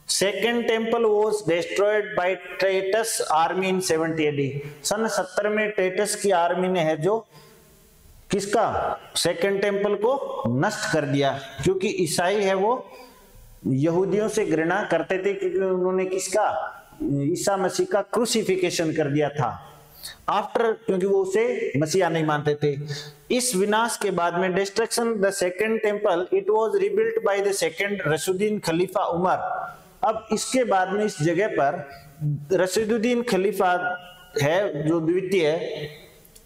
second temple was destroyed by Titus army in 70 AD। सन 70 में टाइटस की आर्मी ने है जो किसका सेकेंड टेम्पल को नष्ट कर दिया, क्योंकि ईसाई है वो यहूदियों से घृणा करते थे, क्योंकि उन्होंने किसका ईसा मसीह का क्रूसिफिकेशन कर दिया था आफ्टर, क्योंकि वो उसे मसीहा नहीं मानते थे। इस विनाश के बाद में destruction the second temple it was rebuilt by the second रशीदुद्दीन खलीफा उमर। अब इसके बाद में इस जगह पर रशीदुद्दीन खलीफा है जो द्वितीय,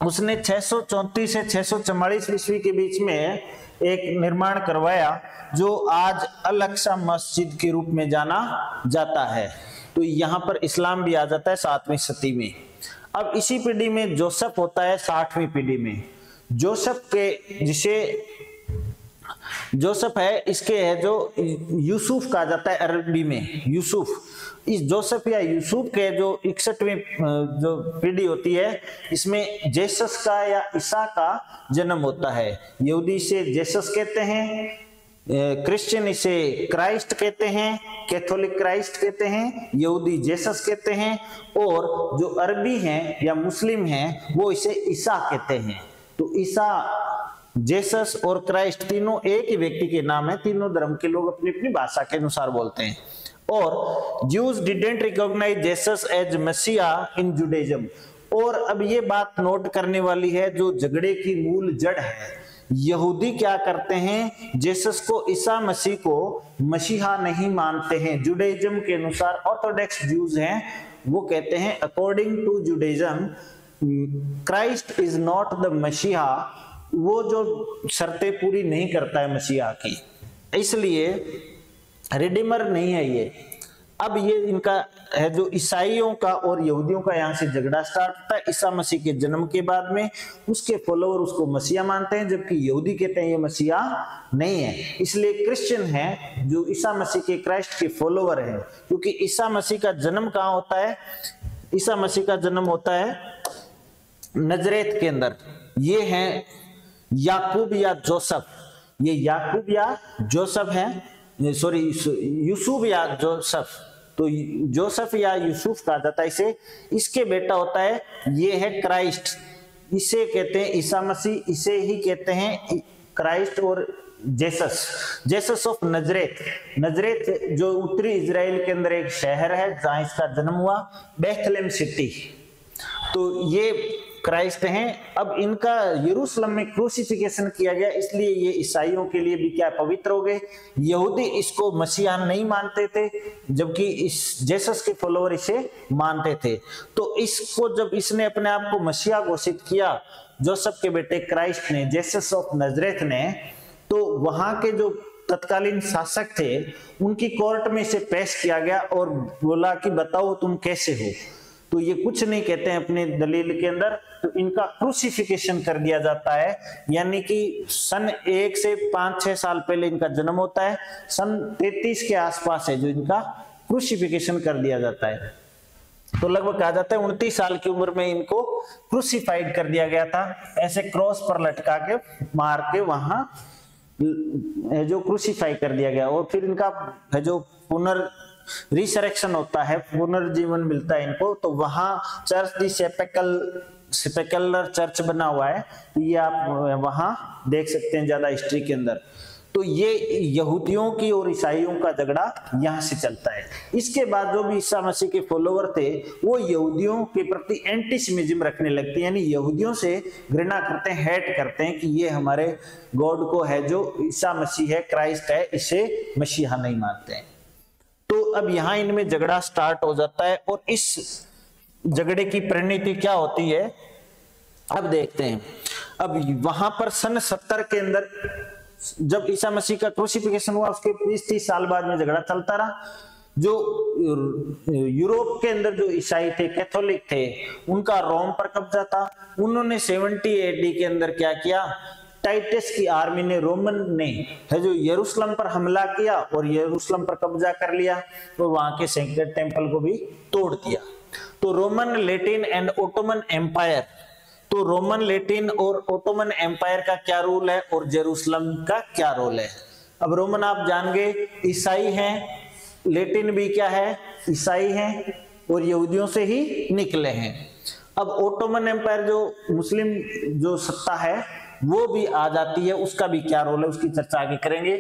उसने 634 से 644 ईस्वी के बीच में एक निर्माण करवाया जो आज अल अक्सा मस्जिद के रूप में जाना जाता है। तो यहाँ पर इस्लाम भी आ जाता है 7वीं सदी में। अब इसी पीढ़ी में जोसेफ होता है 60वीं पीढ़ी में। जोसेफ के जिसे जोसेफ है, इसके है जो यूसुफ कहा जाता है अरबी में, यूसुफ। इस जोसेफ या यूसुफ के जो 61वीं जो पीढ़ी होती है, इसमें जेसस का या ईसा का जन्म होता है। यहूदी इसे जेसस कहते हैं, क्रिश्चियन इसे क्राइस्ट कहते हैं, कैथोलिक क्राइस्ट कहते हैं, यहूदी जेसस कहते हैं, और जो अरबी हैं या मुस्लिम हैं वो इसे ईसा कहते हैं। तो ईसा, जेसस और क्राइस्ट तीनों एक ही व्यक्ति के नाम है, तीनों धर्म के लोग अपनी अपनी भाषा के अनुसार बोलते हैं। और Jews didn't recognise Jesus as Messiah in Judaism. और अब ये बात नोट करने वाली है, जो झगड़े की मूल जड़ है, यहूदी क्या करते हैं, जेसस को, ईसा मसीह को मसीहा नहीं मानते हैं। जुडाइज्म के अनुसार ऑर्थोडॉक्स ज्यूज हैं, वो कहते हैं according to Judaism Christ is not the Messiah, वो जो शर्तें पूरी नहीं करता है मसीहा की, इसलिए रिडीमर नहीं है ये। अब ये इनका है जो ईसाइयों का और यहूदियों का यहाँ से झगड़ा स्टार्ट होता है ईसा मसीह के जन्म के बाद में। उसके फॉलोअर उसको मसीहा मानते हैं, जबकि यहूदी कहते हैं ये मसीहा नहीं है। इसलिए क्रिश्चियन है जो ईसा मसीह के, क्राइस्ट के फॉलोअर है, क्योंकि ईसा मसीह का जन्म कहाँ होता है, ईसा मसीह का जन्म होता है नजरेत के अंदर। ये है याकूब या जोसेफ, ये याकूब या जोसेफ है, सॉरी यूसुफ या जोसेफ। तो जोसेफ या यूसुफ कहा जाता है इसे। इसके बेटा होता है, ये है क्राइस्ट, इसे कहते हैं ईसा मसीह, इसे ही कहते हैं क्राइस्ट और जेसस, जेसस ऑफ नजरेत। नजरेत जो उत्तरी इजराइल के अंदर एक शहर है जहां इसका जन्म हुआ, बेथलेहम सिटी। तो ये क्राइस्ट हैं। अब इनका यरूशलेम में क्रूसिफिकेशन किया गया, इसलिए ये ईसाइयों के लिए भी क्या पवित्र हो गए। यहूदी इसको मसीहा नहीं मानते थे, जबकि इस जेसस के फॉलोअर इसे मानते थे। तो इसको जब इसने अपने आप को मसीहा घोषित किया, जोसेफ के बेटे क्राइस्ट ने, जेसस ऑफ नजरेत ने, तो वहां के जो तत्कालीन शासक थे उनकी कोर्ट में इसे पेश किया गया और बोला कि बताओ तुम कैसे हो। तो ये कुछ नहीं कहते हैं अपने दलील के अंदर, तो इनका क्रूसिफिकेशन कर दिया जाता है। यानी कि सन 1 से 5-6 साल पहले इनका जन्म होता है, सन 33 के आसपास है जो इनका क्रूसिफिकेशन कर दिया जाता है। तो लगभग कहा जाता है 29 साल की उम्र में इनको क्रूसिफाइड कर दिया गया था, ऐसे क्रॉस पर लटका के मार के वहां जो क्रूसिफाई कर दिया गया। और फिर इनका जो रिसरेक्शन होता है, पुनर्जीवन मिलता है इनको, तो वहां चर्च दी सेपेकलर चर्च बना हुआ है, ये आप वहां देख सकते हैं ज्यादा हिस्ट्री के अंदर। तो ये यहूदियों की और ईसाइयों का झगड़ा यहां से चलता है। इसके बाद जो भी ईसा मसीह के फॉलोअर थे वो यहूदियों के प्रति एंटीसेमिज्म रखने लगते हैं, यानी यहूदियों से घृणा करते हैं, हेट करते हैं कि ये हमारे गॉड को है जो ईसा मसीह है, क्राइस्ट है, इसे मसीहा नहीं मानते हैं। तो अब यहाँ इनमें झगड़ा स्टार्ट हो जाता है और इस झगड़े की परिणति क्या होती है अब देखते हैं। अब वहां पर सन 70 के अंदर जब ईसा मसीह का क्रूसिफिकेशन हुआ, उसके 20-30 साल बाद में झगड़ा चलता रहा। जो यूरोप के अंदर जो ईसाई थे, कैथोलिक थे, उनका रोम पर कब्जा था। उन्होंने 70 AD के अंदर क्या किया, टाइटस की आर्मी ने, रोमन ने है जो यरूशलेम पर हमला किया और यरूशलेम पर कब्जा कर लिया और वहां के सेक्रेड टेंपल को भी तोड़ दिया। तो Roman, Latin and Ottoman empire, तो रोमन, लैटिन और ओटोमन एम्पायर का क्या रोल है और जेरूशलेम का क्या रोल है। अब रोमन आप जान गए ईसाई हैं, लैटिन भी क्या है, ईसाई हैं और यहूदियों से ही निकले हैं। अब ओटोमन एम्पायर जो मुस्लिम जो सत्ता है वो भी आ जाती है, उसका भी क्या रोल है उसकी चर्चा आगे करेंगे।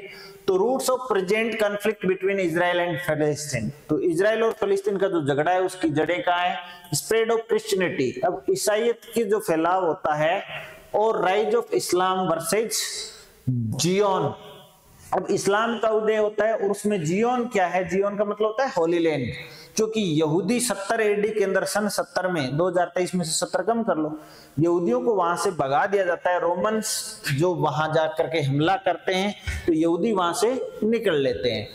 तो roots of present conflict between Israel and Palestine, तो इजराइल और फिलिस्तीन का जो झगड़ा है उसकी जड़ें कहाँ है? स्प्रेड ऑफ क्रिश्चियनिटी, अब ईसाईयत की जो फैलाव होता है, और rise of Islam versus Zion, अब इस्लाम का उदय होता है और उसमें जियोन क्या है? जियोन का मतलब होता है होली लैंड, क्योंकि यहूदी 70 एडी के अंदर सन 70 में, 2023 में से 70 कम कर लो, यहूदियों को वहां से भगा दिया जाता है। रोमन्स जो वहां जाकर के हमला करते हैं तो यहूदी वहां से निकल लेते हैं।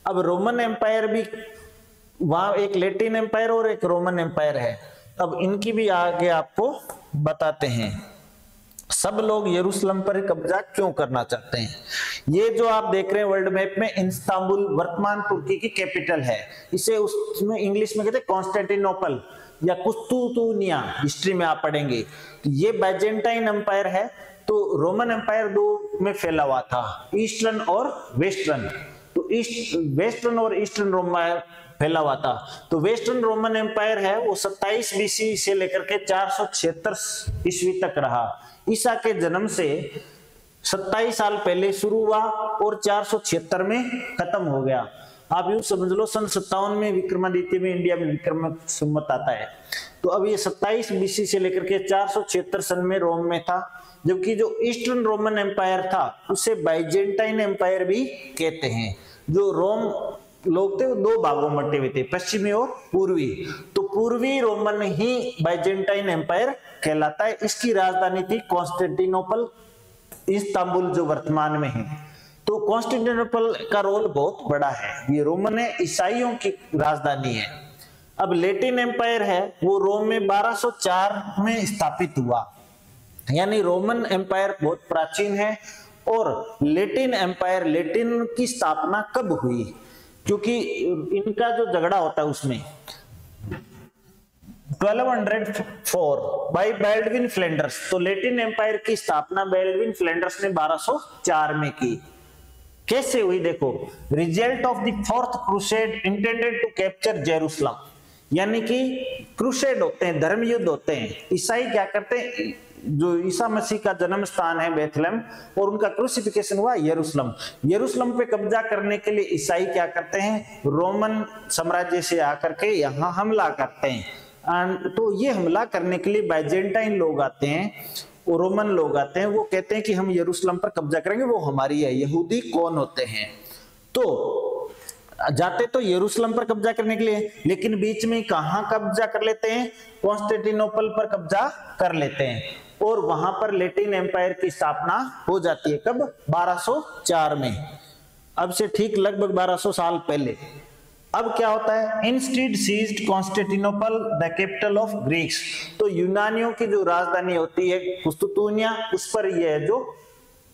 अब रोमन एम्पायर भी, वहां एक लैटिन एम्पायर और एक रोमन एम्पायर है, अब इनकी भी आगे आपको बताते हैं। सब लोग यरूशलेम पर कब्जा क्यों करना चाहते हैं? ये जो आप देख रहे हैं वर्ल्ड मैप में, इस्तांबुल वर्तमान तुर्की की कैपिटल है, इसे उसमें इंग्लिश में कहते हैं कॉन्स्टेंटिनोपल या कुस्तुतुनिया, हिस्ट्री में आप पढ़ेंगे। तो ये बाइजेंटाइन एम्पायर है, तो रोमन एम्पायर दो में फैला हुआ था, ईस्टर्न और वेस्टर्न। तो वेस्टर्न और ईस्टर्न रोमन फैला हुआ था। तो वेस्टर्न रोमन एम्पायर है वो 27 बीसी से लेकर के 476 ईस्वी तक रहा। ईसा के जन्म से 27 साल पहले शुरू हुआ और 476 में खत्म हो गया। आप यूं समझ लो सन 57 में विक्रमादित्य में इंडिया में विक्रम संवत आता है। तो अब ये 27 बीसी से लेकर के 476 सन में रोम में था, जबकि जो ईस्टर्न रोमन एम्पायर था उसे बाइजेंटाइन एम्पायर भी कहते हैं। जो रोम लोग थे वो दो भागों में बटे हुए थे, पश्चिमी और पूर्वी। तो पूर्वी रोमन ही बाइजेंटाइन एम्पायर कहलाता है। इसकी राजधानी थी कॉन्स्टेंटिनोपल, इस्तांबुल जो वर्तमान में है। तो कॉन्स्टेंटिनोपल का रोल बहुत बड़ा है, ये रोमन है, ईसाइयों की राजधानी है। अब लैटिन एम्पायर है वो रोम में 1204 में स्थापित हुआ, यानी रोमन एम्पायर बहुत प्राचीन है। और लैटिन एम्पायर, लैटिन की स्थापना कब हुई? क्योंकि इनका जो झगड़ा होता है उसमें 1204 बाय बेल्डविन फ्लैंडर्स, तो लैटिन एम्पायर की स्थापना बेल्डविन फ्लैंडर्स ने 1204 में की। कैसे हुई? देखो, result of the fourth crusade intended to capture Jerusalem, यानी कि क्रूसेड होते हैं, धर्म युद्ध होते हैं। ईसाई क्या करते हैं, जो ईसा मसीह का जन्म स्थान है बेथलेहम और उनका क्रूसिफिकेशन हुआ यरूशलेम, यरूशलेम पे कब्जा करने के लिए ईसाई क्या करते हैं, रोमन साम्राज्य से आकर के यहाँ हमला करते हैं। तो ये हमला करने के लिए बाइजेंटाइन लोग आते हैं, वो रोमन लोग आते हैं, वो कहते हैं कि हम यरूशलेम पर कब्जा करेंगे, वो हमारी है। यहूदी कौन होते हैं? तो जाते तो यरूशलेम पर कब्जा करने के लिए, लेकिन बीच में कहां कब्जा कर लेते हैं? कॉन्स्टेंटिनोपल पर कब्जा कर लेते हैं और वहां पर लैटिन एम्पायर की स्थापना हो जाती है। कब? 1204 में, अब से ठीक लगभग 1200 साल पहले। अब क्या होता है? Instead seized Constantinople the capital of Greeks, तो यूनानियों की जो राजधानी होती है कुस्तुतुनिया, उस पर ये जो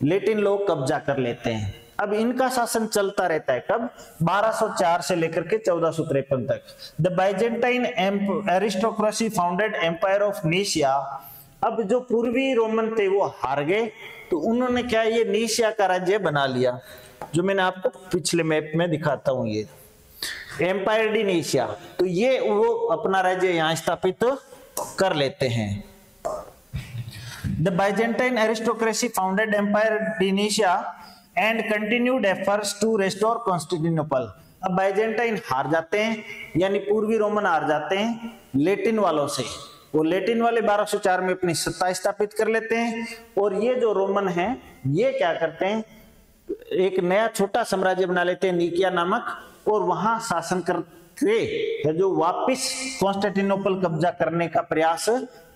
लैटिन लोग कब्जा कर लेते हैं। अब इनका शासन चलता रहता है कब? 1204 से लेकर के 1453 तक। The Byzantine aristocracy founded empire of Nicaea, अब जो पूर्वी रोमन थे वो हार गए, तो उन्होंने क्या, ये नीशिया का राज्य बना लिया, जो मैंने आपको पिछले मैप में दिखाता हूं, ये एम्पायर डी नीशिया। तो ये वो अपना राज्य यहां स्थापित कर लेते हैं। The Byzantine aristocracy founded empire the Nicaea and continued efforts to restore Constantinople. अब बाइजेंटाइन हार जाते हैं, यानी पूर्वी रोमन हार जाते हैं लैटिन वालों से। वो लैटिन वाले 1204 में अपनी सत्ता स्थापित कर लेते हैं, और ये जो रोमन हैं ये क्या करते हैं, एक नया छोटा साम्राज्य बना लेते हैं निकिया नामक, और वहां शासन करके जो वापिस कॉन्स्टेंटिनोपल कब्जा करने का प्रयास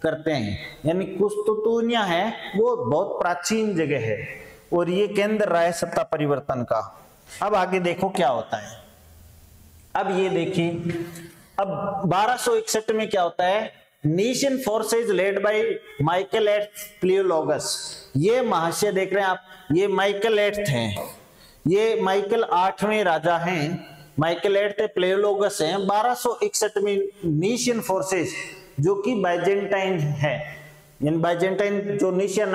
करते हैं। यानी कुस्तुतुनिया है वो बहुत प्राचीन जगह है और ये केंद्र रहा है सत्ता परिवर्तन का। अब आगे देखो क्या होता है। अब ये देखिए, अब 1261 में क्या होता है, Nicaean forces led by Michael eighth Palaeologus. ये महाशय देख रहे हैं आप, ये माइकल एट्थ हैं, ये माइकल 8वें राजा हैं, माइकल एट्थ प्लेयोलॉगस हैं। 1261 में नीशियन फोर्सेज जो कि बाइजेंटाइन है, यानी बाइजेंटाइन जो निकिया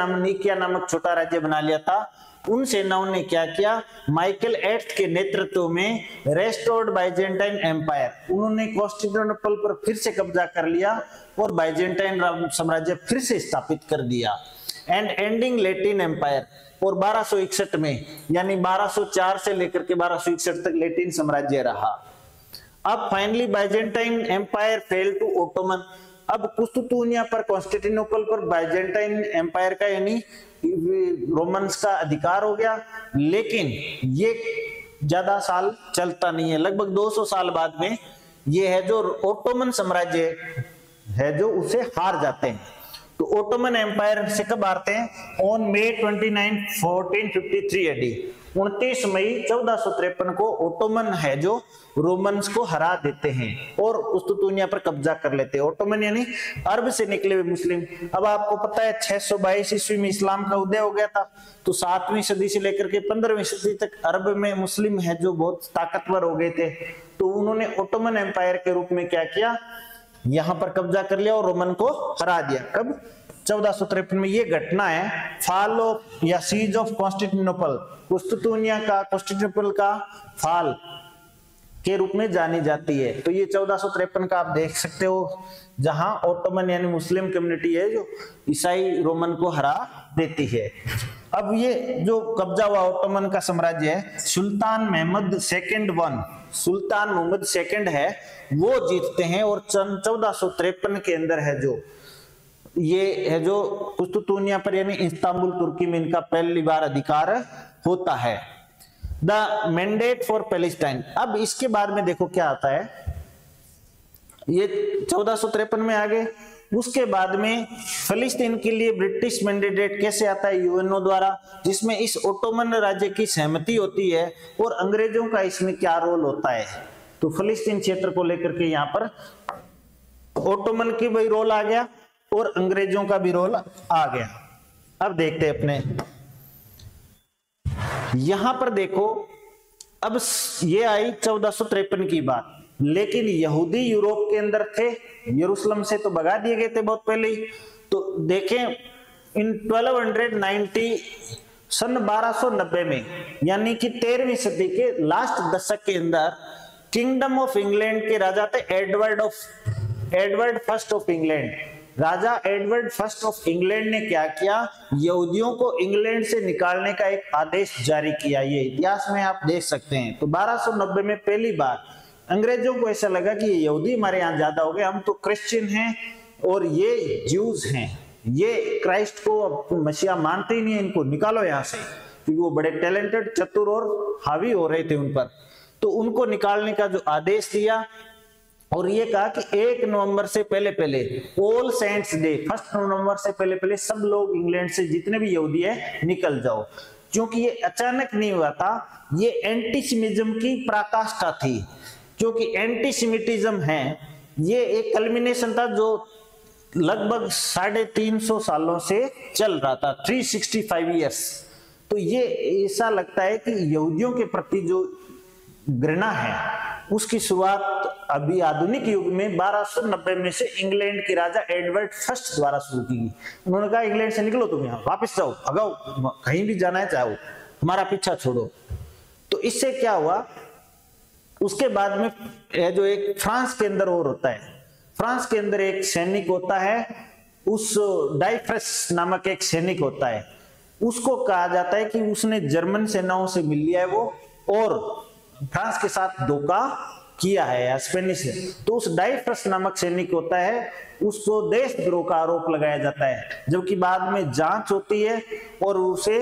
नामक छोटा राज्य बना लिया था, उन सेनाओं ने क्या किया, माइकल एट्थ के नेतृत्व में रेस्टोर्ड बाइजेंटाइन एम्पायर, उन्होंने कॉन्स्टेंटिनोपल पर फिर से कब्जा कर लिया और बाइजेंटाइन साम्राज्य फिर से स्थापित कर दिया। एंड एंडिंग लेटिन एम्पायर, और 1261 में यानी 1204 से लेकर के 1261 तक लेटिन साम्राज्य रहा। अब finally Byzantine empire fell to Ottoman. अब कुस्तुतुनिया पर, कॉन्स्टेंटिनोपल पर बाइजेंटाइन एम्पायर का यानी रोमन्स का अधिकार हो गया, लेकिन ये ज्यादा साल चलता नहीं है। लगभग 200 साल बाद में ये है जो ओटोमन साम्राज्य है जो उसे हार जाते हैं। तो ओटोमन एम्पायर से कब हारते हैं? ऑन May 29, 1453 एडी, 29 मई 1453 को ओटोमन है जो रोमन्स को हरा देते हैं और कुस्तुतुनिया पर कब्जा कर लेते हैं। ओटोमन यानी अरब से निकले हुए मुस्लिम। अब आपको पता है 622 ईस्वी में इस्लाम का उदय हो गया था, तो 7वीं सदी से लेकर के 15वीं सदी तक अरब में मुस्लिम है जो बहुत ताकतवर हो गए थे। तो उन्होंने ओटोमन एम्पायर के रूप में क्या किया, यहां पर कब्जा कर लिया और रोमन को हरा दिया। कब? 1453 में। ये घटना है फॉल ऑफ या सीज ऑफ कॉन्स्टेंटिनोपल, कुस्तुतुनिया का, कॉन्स्टेंटिनोपल का फॉल के रूप में जानी जाती है। तो ये 1453 का आप देख सकते हो, जहां ओटोमन यानी मुस्लिम कम्युनिटी है जो ईसाई रोमन को हरा देती है। अब ये जो कब्जा हुआ ओटोमन का साम्राज्य है, सुल्तान महमद सेकंड वन, सुल्तान मोहम्मद सेकंड है वो जीतते हैं, और 1453 के अंदर है जो ये है जो कुस्तुतुनिया पर यानी इस्तांबुल तुर्की में इनका पहली बार अधिकार होता है। The mandate for Palestine. अब इसके बाद में देखो क्या आता है, ये 1453 में आ गए। उसके बाद में फिलिस्तीन के लिए ब्रिटिश मैंडेट कैसे आता है? यूएनओ द्वारा, जिसमें इस ओटोमन राज्य की सहमति होती है और अंग्रेजों का इसमें क्या रोल होता है। तो फिलिस्तीन क्षेत्र को लेकर के यहाँ पर ओटोमन की भी रोल आ गया और अंग्रेजों का भी रोल आ गया। अब देखते हैं अपने यहां पर देखो, अब ये आई 1453 की बात, लेकिन यहूदी यूरोप के अंदर थे, यरूशलेम से तो भगा दिए गए थे बहुत पहले ही। तो देखें इन 1290 सन 1290 में यानी कि 13वीं सदी के लास्ट दशक के अंदर किंगडम ऑफ इंग्लैंड के राजा थे Edward first of England. Raja Edward first of England ने क्या किया, यहूदियों को इंग्लैंड से निकालने का एक आदेश जारी किया। ये इतिहास में आप देख सकते हैं। तो 1290 में पहली बार अंग्रेजों को ऐसा लगा कि यहूदी हमारे यहाँ ज्यादा हो गए, हम तो क्रिश्चियन हैं और ये ज्यूज हैं, ये क्राइस्ट को मसीहा मानते ही नहीं है, इनको निकालो यहाँ से, क्योंकि वो बड़े टैलेंटेड, चतुर और हावी हो रहे थे उन पर। तो उनको निकालने का जो आदेश दिया और ये कहा कि 1 नवंबर से पहले ऑल सेंट्स डे, 1 नवंबर से पहले सब लोग इंग्लैंड से जितने भी यहूदी है निकल जाओ। क्योंकि ये अचानक नहीं हुआ था, ये एंटीसेमिज्म की पराकाष्ठा थी। क्योंकि एंटीसेमिटिज्म है ये एक कल्मिनेशन था जो लगभग 350 सालों से चल रहा था, 365 ईयर्स। तो ये ऐसा लगता है कि यहूदियों के प्रति जो घृणा है उसकी शुरुआत अभी आधुनिक युग में 1290 में से इंग्लैंड के राजा एडवर्ड फर्स्ट द्वारा शुरू की गई। उन्होंने कहा इंग्लैंड से निकलो, तुम यहाँ वापस जाओ, भगाओ, कहीं भी जाना है चाहो, हमारा पीछा छोड़ो। तो इससे क्या हुआ, उसके बाद में जो एक फ्रांस के अंदर और होता है, फ्रांस के अंदर एक सैनिक होता है, उस डाइफ्रस नामक एक सैनिक होता है, उसको कहा जाता है कि उसने जर्मन सेनाओं से मिल लिया है वो और फ्रांस के साथ धोखा किया है या स्पेनिश है। तो उस डाइफ्रस नामक सैनिक होता है, उसको देशद्रोह का आरोप लगाया जाता है, जबकि बाद में जांच होती है और उसे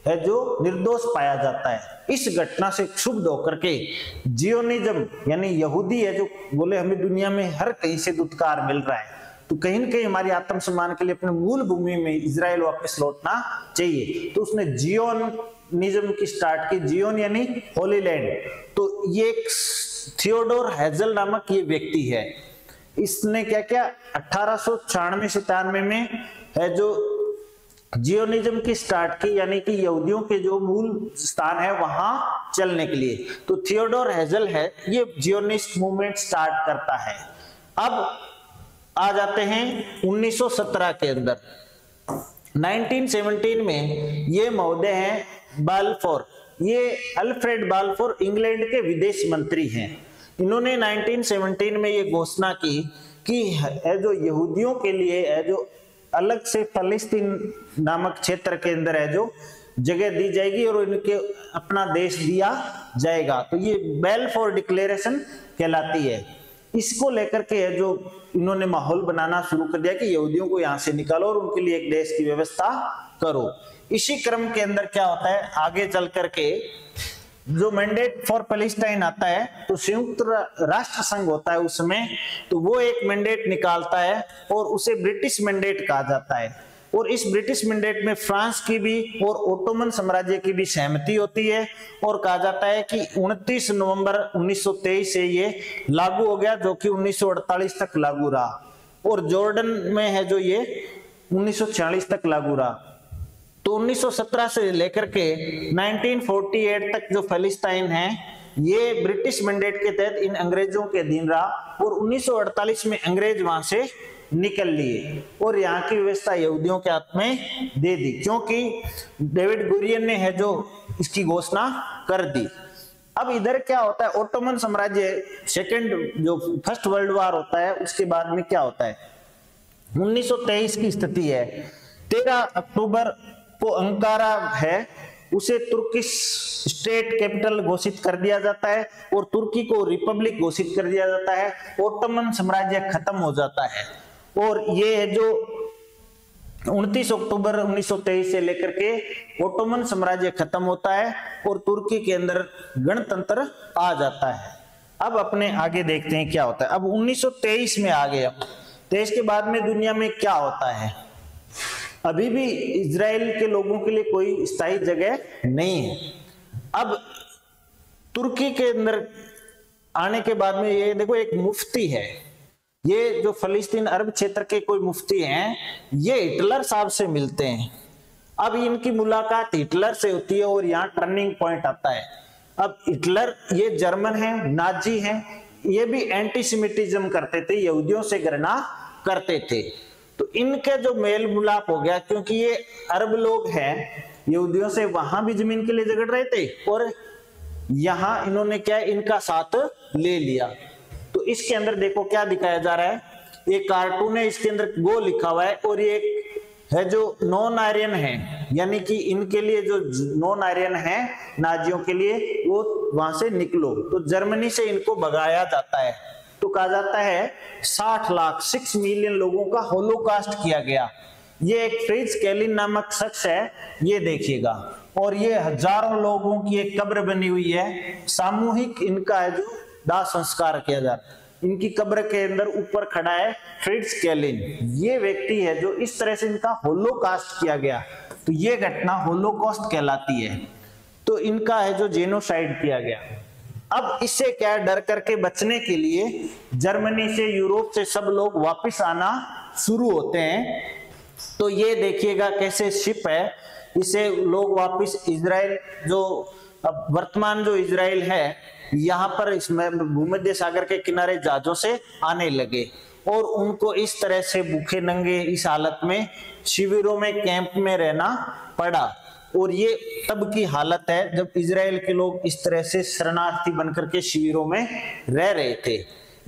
है जो निर्दोष पाया जाता है। इस घटना से क्षुब्ध होकर के जियोनिज्म यानी यहूदी है जो बोले हमें दुनिया में हर कहीं से दुत्कार मिल रहा है, तो कहीं न कहीं हमारी आत्मसम्मान के लिए अपने मूल भूमि में इजराइल वापस लौटना चाहिए। तो उसने जियोनिज्म की स्टार्ट की, जियोन यानी होली लैंड। तो ये एक थियोडोर हेजल नामक ये व्यक्ति है, इसने क्या किया 1896-97 में है जो जियोनिज्म की स्टार्ट की, यानी कि यहूदियों के जो मूल स्थान है वहां चलने के लिए। तो थियोडोर हेजल है ये जियोनिस्ट मूवमेंट स्टार्ट करता है। अब आ जाते हैं 1917 के अंदर। 1917 में ये महोदय हैं बाल्फोर, ये अल्फ्रेड बाल्फोर इंग्लैंड के विदेश मंत्री हैं। इन्होंने 1917 में ये घोषणा की कि जो यहूदियों के लिए जो अलग से फलस्तीन नामक क्षेत्र के अंदर है जो जगह दी जाएगी और इनके अपना देश दिया जाएगा। तो ये बेलफोर डिक्लेरेशन कहलाती है। इसको लेकर के है जो इन्होंने माहौल बनाना शुरू कर दिया कि यहूदियों को यहाँ से निकालो और उनके लिए एक देश की व्यवस्था करो। इसी क्रम के अंदर क्या होता है, आगे चल करके जो मैंडेट फॉर पैलेस्टाइन आता है तो संयुक्त राष्ट्र संघ होता है उसमें, तो वो एक मैंडेट निकालता है और उसे ब्रिटिश मैंडेट कहा जाता है। और इस ब्रिटिश मैंडेट में फ्रांस की भी और ओटोमन साम्राज्य की भी सहमति होती है और कहा जाता है कि 29 नवंबर 1923 से ये लागू हो गया, जो कि 1948 तक लागू रहा। और जॉर्डन में है जो ये 1946 तक लागू रहा। तो 1917 से लेकर के 1948 तक जो पैलेस्टाइन है ये ब्रिटिश मैंडेट के तहत इन अंग्रेजों के अधीन रहा और 1948 में अंग्रेज वहां से निकल लिए और यहाँ की व्यवस्था यहूदियों के हाथ में दे दी, क्योंकि डेविड गुरियन ने है जो इसकी घोषणा कर दी। अब इधर क्या होता है, ओटोमन साम्राज्य फर्स्ट वर्ल्ड वॉर होता है, उसके बाद में क्या होता है 1923 की स्थिति है। 13 अक्टूबर को अंकारा है उसे तुर्किश स्टेट कैपिटल घोषित कर दिया जाता है और तुर्की को रिपब्लिक घोषित कर दिया जाता है। ओटोमन साम्राज्य खत्म हो जाता है और ये जो 29 अक्टूबर 1923 से लेकर के ओटोमन साम्राज्य खत्म होता है और तुर्की के अंदर गणतंत्र आ जाता है। अब अपने आगे देखते हैं क्या होता है। अब 1923 में आ गए। 23 के बाद में दुनिया में क्या होता है, अभी भी इजराइल के लोगों के लिए कोई स्थायी जगह नहीं है। अब तुर्की के अंदर आने के बाद में ये देखो एक मुफ्ती है, ये जो फलस्तीन अरब क्षेत्र के कोई मुफ्ती हैं, ये हिटलर साहब से मिलते हैं। अब इनकी मुलाकात हिटलर से होती है और यहाँ टर्निंग पॉइंट आता है। अब हिटलर ये जर्मन है, नाजी हैं, ये भी एंटीसेमिटिज्म करते थे, यहूदियों से घृणा करते थे। तो इनके जो मेल मिलाप हो गया, क्योंकि ये अरब लोग हैं, यहूदियों से वहां भी जमीन के लिए झगड़ रहे थे और यहां इन्होंने क्या इनका साथ ले लिया। तो इसके अंदर देखो क्या दिखाया जा रहा है, ये कार्टून है, इसके अंदर गो लिखा हुआ है और ये है जो नॉन आर्यन है, यानी कि इनके लिए जो नॉन आर्यन है नाजियों के लिए, वो वहां से निकलो। तो जर्मनी से इनको भगाया जाता है। तो कहा जाता है 60 लाख 6 मिलियन लोगों का होलोकास्ट किया गया। ये एक फ्रिज कैलिन नामक शख्स है, ये देखिएगा, और ये हजारों लोगों की एक कब्र बनी हुई है, सामूहिक इनका है जो दाह संस्कार किया जाता है। इनकी कब्र के अंदर ऊपर खड़ा है फ्रिट्ज कैलिन, ये व्यक्ति है जो इस तरह से इनका होलोकास्ट किया गया। तो ये घटना होलोकॉस्ट कहलाती है। तो इनका है जो जेनोसाइड किया गया। अब इससे क्या डर करके बचने के लिए जर्मनी से, यूरोप से सब लोग वापस आना शुरू होते हैं। तो ये देखिएगा कैसे शिप है, इसे लोग वापस इजराइल, जो अब वर्तमान जो इजराइल है, यहाँ पर इसमें भूमध्य सागर के किनारे जहाजों से आने लगे और उनको इस तरह से भूखे नंगे इस हालत में शिविरों में, कैंप में रहना पड़ा। और ये तब की हालत है जब इजराइल के लोग इस तरह से शरणार्थी बनकर के शिविरों में रह रहे थे।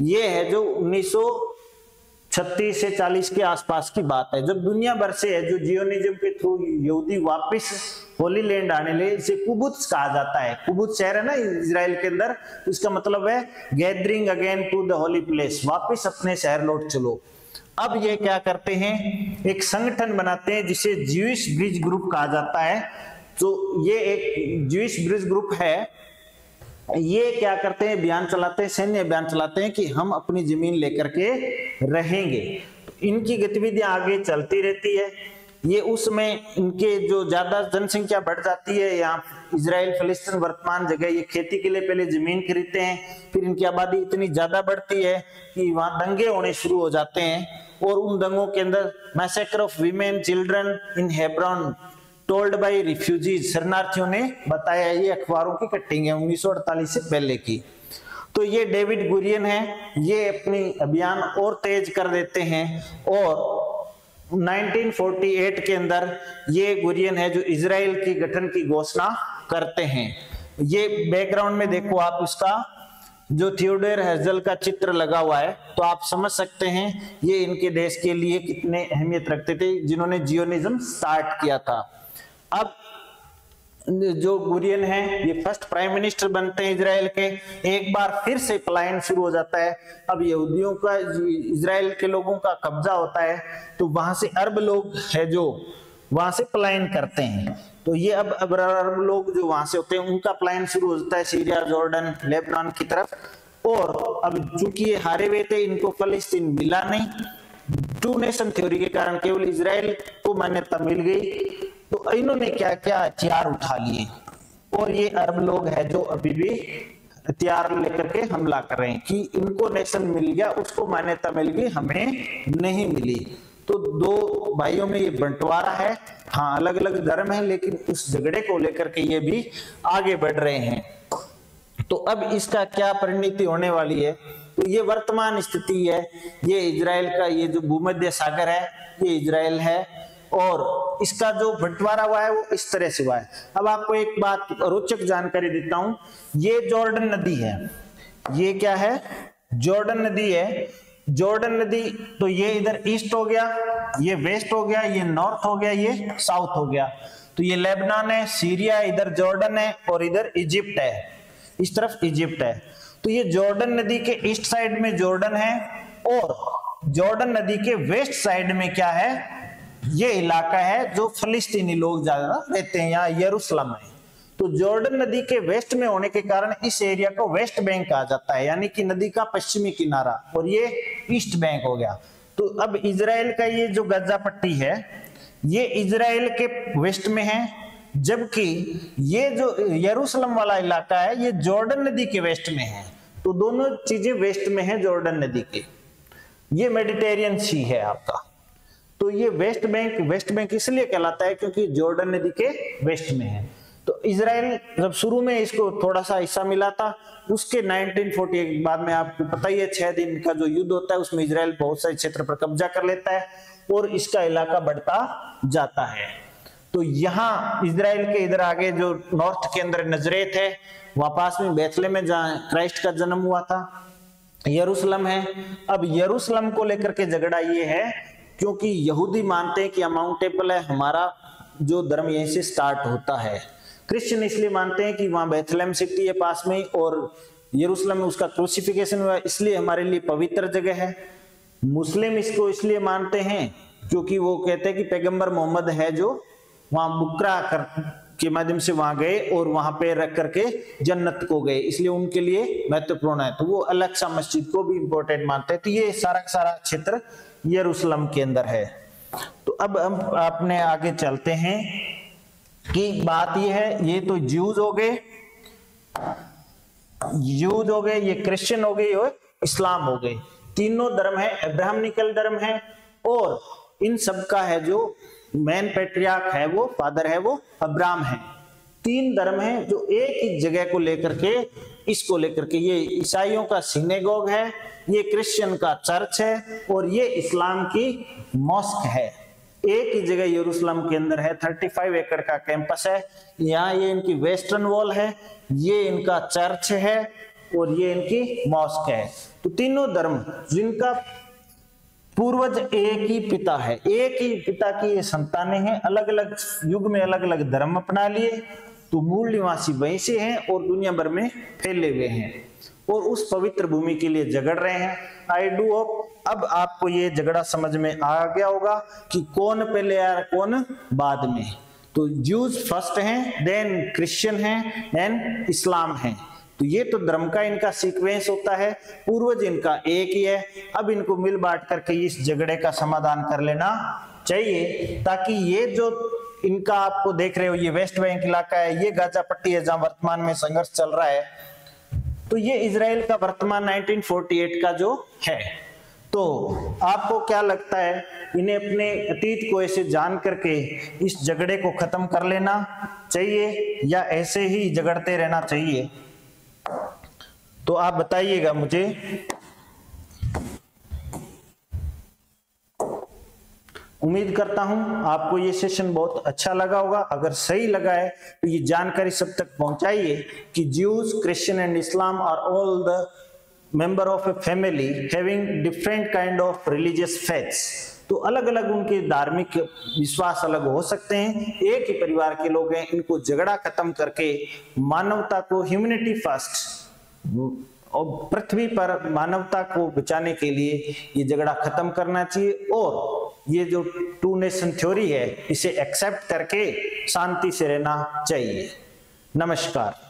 ये है जो 1936 से 40 के आसपास की बात है, जब दुनिया भर से है जो जियोनिज्म के थ्रू यहूदी वापस होली लैंड आने लगे। इसे कुबुत्स कहा जाता है, कुबुत्स शहर है ना इजराइल के अंदर, इसका मतलब है gathering again to the holy place, वापस अपने शहर लौट चलो। अब ये क्या करते हैं, एक संगठन बनाते हैं जिसे ज्यूइश ब्रिज ग्रुप कहा जाता है। तो ये एक ज्यूइश ब्रिज ग्रुप है, ये क्या करते हैं, अभियान चलाते हैं, सैन्य अभियान चलाते हैं कि हम अपनी जमीन लेकर के रहेंगे। तो इनकी गतिविधियां आगे चलती रहती है। ये उसमें इनके जो ज्यादा जनसंख्या बढ़ जाती है, यहाँ इजराइल फलस्तीन वर्तमान जगह, ये खेती के लिए पहले जमीन खरीदते हैं, फिर इनकी आबादी इतनी ज्यादा बढ़ती है कि वहां दंगे होने शुरू हो जाते हैं। और उन दंगों के अंदर massacre of women children in Hebron told by refugees, शरणार्थियों ने बताया, ये अखबारों की कटिंग है 1948 से पहले की। तो ये डेविड गुरियन है, ये अपनी अभियान और तेज कर देते हैं और 1948 के अंदर ये गुरियन है जो इजराइल की गठन की घोषणा करते हैं। ये बैकग्राउंड में देखो आप, इसका जो थियोडोर हेrzl का चित्र लगा हुआ है, तो आप समझ सकते हैं ये इनके देश के लिए कितने अहमियत रखते थे, जिन्होंने जियोनिज्म स्टार्ट किया था। अब जो गुरियन है ये फर्स्ट प्राइम मिनिस्टर बनते हैं इजराइल के। एक बार फिर से पलायन शुरू हो जाता है। अब यहूदियों का, इजराइल के लोगों का कब्जा होता है, तो वहां से अरब लोग है जो वहां से पलायन करते हैं। तो ये अब अरब लोग जो वहां से होते हैं उनका पलायन शुरू हो जाता है सीरिया, जॉर्डन, लेबनान की तरफ। और अब चूंकि ये हारे हुए थे, इनको फलस्तीन मिला नहीं, टू नेशन थ्योरी के कारण केवल इजराइल को मान्यता मिल गई। तो इन्होंने क्या क्या हथियार उठा लिए, और ये अरब लोग हैं जो अभी भी हथियार लेकर के हमला कर रहे हैं कि इनको नेशन मिल गया, उसको मान्यता मिल गई, हमें नहीं मिली। तो दो भाइयों में ये बंटवारा है। हाँ, अलग अलग धर्म है, लेकिन उस झगड़े को लेकर के ये भी आगे बढ़ रहे हैं। तो अब इसका क्या परिणति होने वाली है, तो ये वर्तमान स्थिति है। ये इजराइल का ये जो भूमध्य सागर है, ये इजराइल है, और इसका जो बंटवारा हुआ है वो इस तरह से हुआ है। अब आपको एक बात रोचक जानकारी देता हूं। ये जॉर्डन नदी है, ये क्या है, जॉर्डन नदी है। जॉर्डन नदी, तो ये इधर ईस्ट हो गया, ये वेस्ट हो गया, ये नॉर्थ हो गया, ये साउथ हो गया। तो ये लेबनान है, सीरिया है, इधर जॉर्डन है, और इधर इजिप्ट है, इस तरफ इजिप्ट है। तो ये जॉर्डन नदी के ईस्ट साइड में जॉर्डन है, और जॉर्डन नदी के वेस्ट साइड में क्या है, ये इलाका है जो फलस्तीनी लोग ज्यादा रहते हैं, यहाँ यरूशलेम है। तो जॉर्डन नदी के वेस्ट में होने के कारण इस एरिया को वेस्ट बैंक कहा जाता है, यानी कि नदी का पश्चिमी किनारा, और ये ईस्ट बैंक हो गया। तो अब इजराइल का ये जो गजा पट्टी है, ये इजराइल के वेस्ट में है, जबकि ये जो यरूशलेम वाला इलाका है ये जॉर्डन नदी के वेस्ट में है। तो दोनों चीजें वेस्ट में है जॉर्डन नदी के। ये मेडिटेरियन सी है आपका। तो ये वेस्ट बैंक इसलिए कहलाता है क्योंकि जॉर्डन नदी के वेस्ट में है। तो इजराइल जब शुरू में इसको थोड़ा सा हिस्सा मिला था, उसके 1948 के बाद में आपको पता ही है 6 दिन का जो युद्ध होता है, उसमें इजराइल बहुत सारे क्षेत्र पर कब्जा कर लेता है और इसका इलाका बढ़ता जाता है। तो यहाँ इजराइल के इधर आगे जो नॉर्थ के अंदर नजरेत है, वहां पास में बेथलेहम में जहाँ क्राइस्ट का जन्म हुआ था, यरूशलेम है। अब यरूशलेम को लेकर के झगड़ा ये है क्योंकि यहूदी मानते हैं कि माउंट टेम्पल है, हमारा जो धर्म यहीं से स्टार्ट होता है। क्रिश्चियन इसलिए मानते हैं कि वहां बेथलेहम सिटी है पास में, और यरूशलेम में उसका क्रूसिफिकेशन हुआ, इसलिए हमारे लिए पवित्र जगह है। मुस्लिम इसको इसलिए मानते हैं क्योंकि वो कहते हैं कि पैगंबर मोहम्मद है जो वहां बुकरा कर के माध्यम से वहां गए और वहां पे रख करके जन्नत को गए, इसलिए उनके लिए महत्वपूर्ण है। तो वो अल-अक्सा मस्जिद को भी इंपॉर्टेंट मानते हैं। तो ये सारा क्षेत्र यरूशलेम के अंदर है। तो अब हम अपने आगे चलते हैं कि बात ये है, ये तो ज्यूज हो गए, ये क्रिश्चियन हो गए और इस्लाम हो गए। तीनों धर्म है, अब्राहमिकल धर्म है, और इन सब का है जो मेन पैट्रियार्क है, वो फादर है, वो अब्राहम है। 3 धर्म है जो एक ही जगह को लेकर के, इसको लेकर के, ये ईसाइयों का सिनेगोग है, ये क्रिश्चियन का चर्च है, और ये इस्लाम की मॉस्क है। एक ही जगह यरूशलेम के अंदर है। 35 एकड़ का कैंपस है। यहाँ ये इनकी वेस्टर्न वॉल है, ये इनका चर्च है, और ये इनकी मॉस्क है। तो तीनों धर्म जिनका पूर्वज एक ही पिता है, एक ही पिता की ये संतानें हैं, अलग अलग युग में अलग अलग धर्म अपना लिए, तो मूल निवासी वहीं से हैं और दुनिया भर में फैले हुए हैं और उस पवित्र भूमि के लिए झगड़ रहे हैं। आई डू होप अब आपको ये झगड़ा समझ में आ गया होगा कि कौन पहले आया कौन बाद में। तो ज्यूज फर्स्ट हैं, देन क्रिश्चियन हैं, देन इस्लाम हैं। तो ये तो धर्म का इनका सीक्वेंस होता है, पूर्वज इनका एक ही है। अब इनको मिल बांट करके इस झगड़े का समाधान कर लेना चाहिए, ताकि ये जो इनका आपको देख रहे हो ये वेस्ट बैंक इलाका है, ये गाजा पट्टी है जहां वर्तमान में संघर्ष चल रहा है। तो ये इजराइल का वर्तमान 1948 का जो है। तो आपको क्या लगता है, इन्हें अपने अतीत को ऐसे जान करके इस झगड़े को खत्म कर लेना चाहिए या ऐसे ही झगड़ते रहना चाहिए? तो आप बताइएगा मुझे। उम्मीद करता हूं आपको ये सेशन बहुत अच्छा लगा होगा। अगर सही लगा है तो ये जानकारी सब तक पहुंचाइए कि Jews, Christian and Islam are all the member of a family having different kind of religious faiths. तो अलग अलग उनके धार्मिक विश्वास अलग हो सकते हैं, एक ही परिवार के लोग हैं। इनको झगड़ा खत्म करके मानवता को, ह्यूमैनिटी फर्स्ट, और पृथ्वी पर मानवता को बचाने के लिए ये झगड़ा खत्म करना चाहिए। और ये जो टू नेशन थ्योरी है इसे एक्सेप्ट करके शांति से रहना चाहिए। नमस्कार।